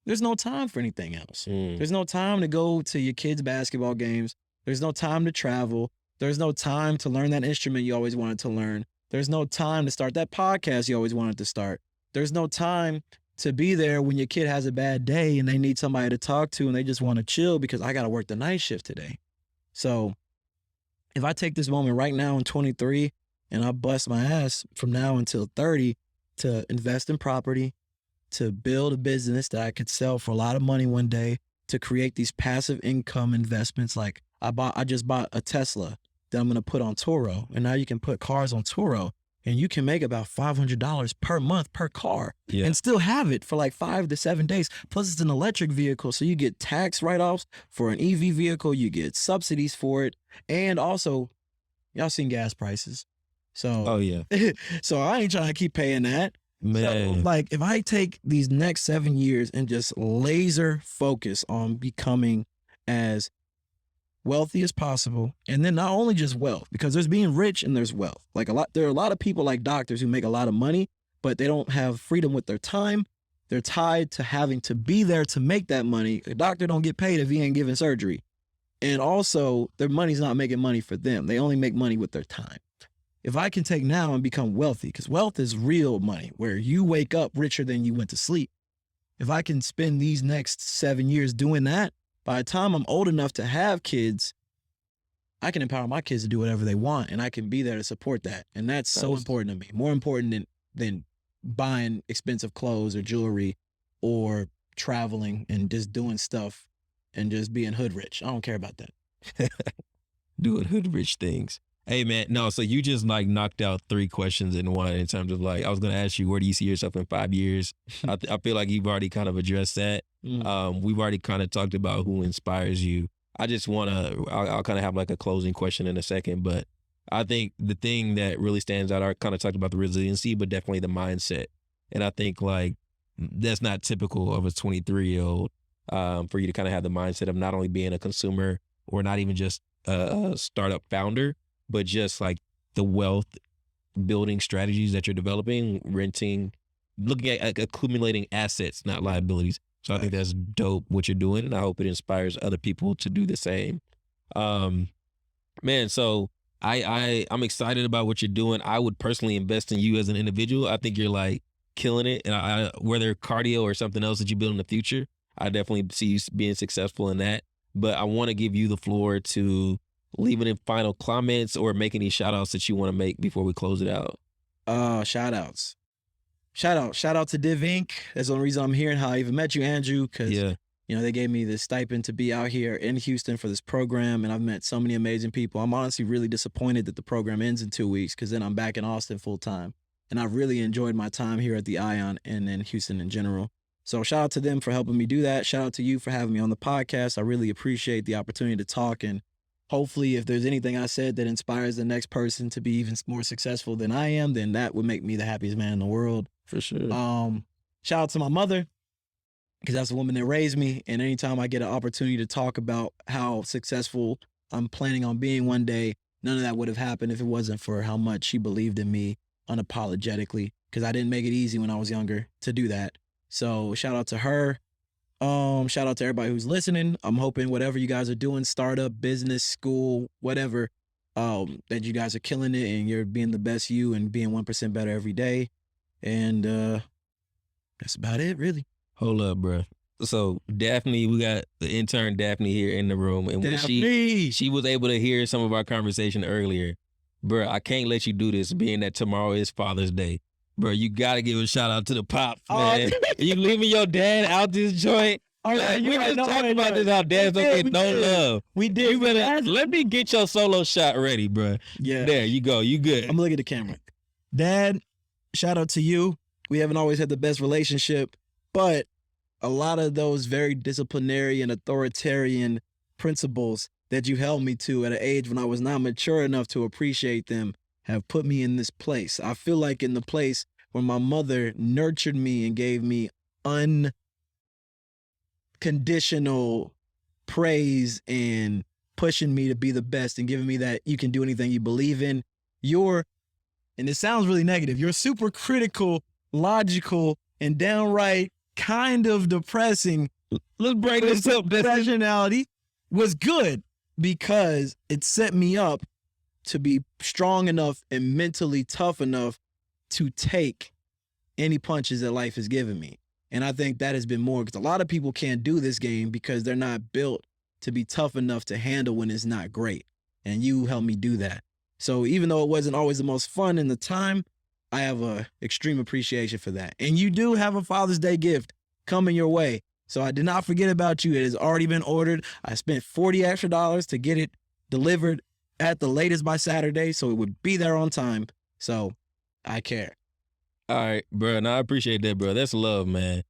Speaker 1: there's no time for anything else. There's no time to go to your kids' basketball games. There's no time to travel. There's no time to learn that instrument you always wanted to learn. There's no time to start that podcast you always wanted to start. There's no time to be there when your kid has a bad day and they need somebody to talk to and they just want to chill because I got to work the night shift today. So if I take this moment right now in 23 and I bust my ass from now until 30 to invest in property, to build a business that I could sell for a lot of money one day, to create these passive income investments. Like I just bought a Tesla that I'm going to put on Turo. And now you can put cars on Turo and you can make about $500 per month per car and still have it for like 5 to 7 days. Plus it's an electric vehicle. So you get tax write-offs for an EV vehicle. You get subsidies for it. And also, y'all seen gas prices. So, so I ain't trying to keep paying that.
Speaker 2: Man.
Speaker 1: So, like, if I take these next 7 years and just laser focus on becoming as wealthy as possible, and then not only just wealth, because there's being rich and there's wealth. Like there are a lot of people like doctors who make a lot of money, but they don't have freedom with their time. They're tied to having to be there to make that money. A doctor don't get paid if he ain't giving surgery. And also, their money's not making money for them. They only make money with their time. If I can take now and become wealthy, because wealth is real money, where you wake up richer than you went to sleep. If I can spend these next 7 years doing that, by the time I'm old enough to have kids, I can empower my kids to do whatever they want, and I can be there to support that. And that's so important to me. More important than buying expensive clothes or jewelry or traveling and just doing stuff and just being hood rich. I don't care about that.
Speaker 2: Doing hood rich things. Hey, man, no, so you just like knocked out 3 questions in one in terms of like, I was going to ask you, where do you see yourself in 5 years? I feel like you've already kind of addressed that. We've already kind of talked about who inspires you. I just want to, I'll kind of have like a closing question in a second, but I think the thing that really stands out, I kind of talked about the resiliency, but definitely the mindset. And I think like that's not typical of a 23-year-old for you to kind of have the mindset of not only being a consumer or not even just a startup founder, but just like the wealth building strategies that you're developing, renting, looking at accumulating assets, not liabilities. So I think that's dope what you're doing, and I hope it inspires other people to do the same. Man, so I'm excited about what you're doing. I would personally invest in you as an individual. I think you're like killing it, and whether cardio or something else that you build in the future, I definitely see you being successful in that. But I want to give you the floor to leave any final comments or make any shout outs that you want to make before we close it out.
Speaker 1: Shout outs. Shout out to Div Inc. That's the only reason I'm here and how I even met you, Andrew, because they gave me this stipend to be out here in Houston for this program, and I've met so many amazing people. I'm honestly really disappointed that the program ends in 2 weeks, because then I'm back in Austin full time, and I've really enjoyed my time here at the Ion and in Houston in general. So shout out to them for helping me do that. Shout out to you for having me on the podcast. I really appreciate the opportunity to talk, and hopefully if there's anything I said that inspires the next person to be even more successful than I am, then that would make me the happiest man in the world.
Speaker 2: For sure.
Speaker 1: Shout out to my mother, because that's the woman that raised me. And anytime I get an opportunity to talk about how successful I'm planning on being one day, none of that would have happened if it wasn't for how much she believed in me unapologetically, because I didn't make it easy when I was younger to do that. So shout out to her. Shout out to everybody who's listening. I'm hoping whatever you guys are doing, startup, business, school, whatever, that you guys are killing it and you're being the best you and being 1% better every day. And that's about it, really.
Speaker 2: Hold up, bro. So Daphne, we got the intern Daphne here in the room, and when she was able to hear some of our conversation earlier. Bro, I can't let you do this, being that tomorrow is Father's Day. Bro, you gotta give a shout out to the pops, man. You leaving your dad out this joint? Like, we just talked about this, how dads don't get no love.
Speaker 1: We did.
Speaker 2: Let me get your solo shot ready, bro.
Speaker 1: Yeah.
Speaker 2: There you go. You good.
Speaker 1: I'm looking at the camera. Dad, shout out to you. We haven't always had the best relationship, but a lot of those very disciplinary and authoritarian principles that you held me to at an age when I was not mature enough to appreciate them have put me in this place. I feel like in the place where my mother nurtured me and gave me unconditional praise and pushing me to be the best and giving me that you can do anything you believe in. And it sounds really negative, you're super critical, logical, and downright kind of depressing.
Speaker 2: Let's break this up.
Speaker 1: Personality was good because it set me up to be strong enough and mentally tough enough to take any punches that life has given me. And I think that has been more, because a lot of people can't do this game because they're not built to be tough enough to handle when it's not great. And you helped me do that. So even though it wasn't always the most fun in the time, I have a extreme appreciation for that. And you do have a Father's Day gift coming your way. So I did not forget about you. It has already been ordered. I spent $40 extra to get it delivered at the latest by Saturday, so it would be there on time. So I care.
Speaker 2: All right, bro. No, I appreciate that, bro. That's love, man.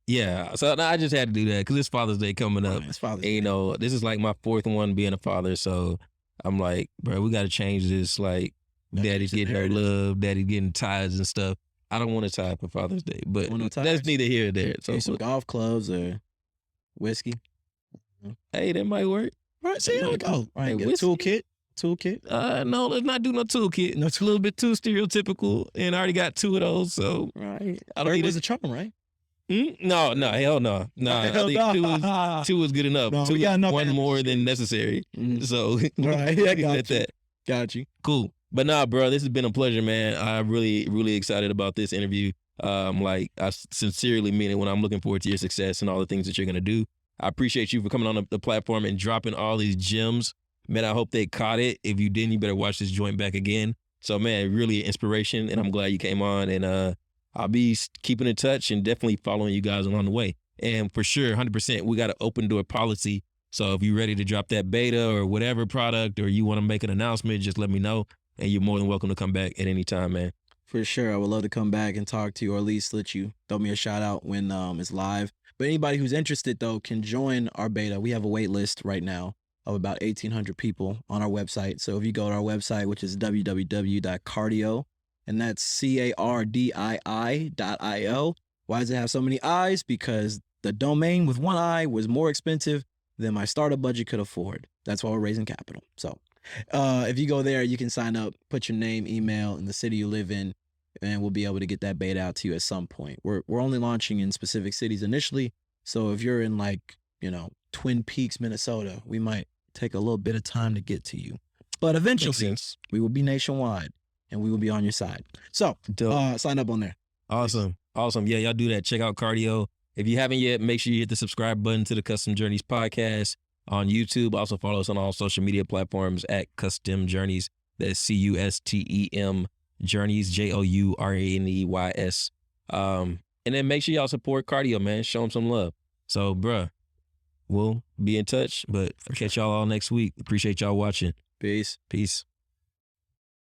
Speaker 2: Yeah. So I just had to do that because it's Father's Day coming up.
Speaker 1: It's Father's
Speaker 2: Day. This is like my fourth one being a father. So I'm like, bro, we got to change this. Like, daddy's getting her love, daddy's getting ties and stuff. I don't want a tie for Father's Day, but that's neither here or there. So
Speaker 1: some golf clubs or whiskey.
Speaker 2: Hey, that might work.
Speaker 1: Right, see how it go. Right, get a toolkit.
Speaker 2: No, let's not do no toolkit. No, it's a little bit too stereotypical, and I already got 2 of those. So
Speaker 1: right, I don't need a charm, right?
Speaker 2: No, hell no. I think two is good enough.
Speaker 1: No,
Speaker 2: two, one more than necessary. So
Speaker 1: right, I got that. Got you.
Speaker 2: Cool. But nah, bro, this has been a pleasure, man. I'm really, really excited about this interview. I sincerely mean it when I'm looking forward to your success and all the things that you're gonna do. I appreciate you for coming on the platform and dropping all these gems. Man, I hope they caught it. If you didn't, you better watch this joint back again. So, man, really an inspiration, and I'm glad you came on. And I'll be keeping in touch and definitely following you guys along the way. And for sure, 100%, we got an open door policy. So if you're ready to drop that beta or whatever product, or you want to make an announcement, just let me know. And you're more than welcome to come back at any time, man.
Speaker 1: For sure. I would love to come back and talk to you, or at least let you throw me a shout out when it's live. But anybody who's interested, though, can join our beta. We have a wait list right now of about 1,800 people on our website. So if you go to our website, which is www.cardio, and that's CARDII.io. Why does it have so many I's? Because the domain with one I was more expensive than my startup budget could afford. That's why we're raising capital. So if you go there, you can sign up, put your name, email, and the city you live in, and we'll be able to get that beta out to you at some point. We're only launching in specific cities initially. So if you're in like, Twin Peaks, Minnesota, we might take a little bit of time to get to you. But eventually we will be nationwide and we will be on your side. So sign up on there.
Speaker 2: Awesome. Yeah, y'all do that. Check out Cardio. If you haven't yet, make sure you hit the subscribe button to the Custom Journeys podcast on YouTube. Also follow us on all social media platforms at Custom Journeys. That's CUSTEM Journeys, JOURNEYS. And then make sure y'all support Cardio, man. Show them some love. So, bruh, we'll be in touch, but I'll catch y'all all next week. Appreciate y'all watching.
Speaker 1: Peace.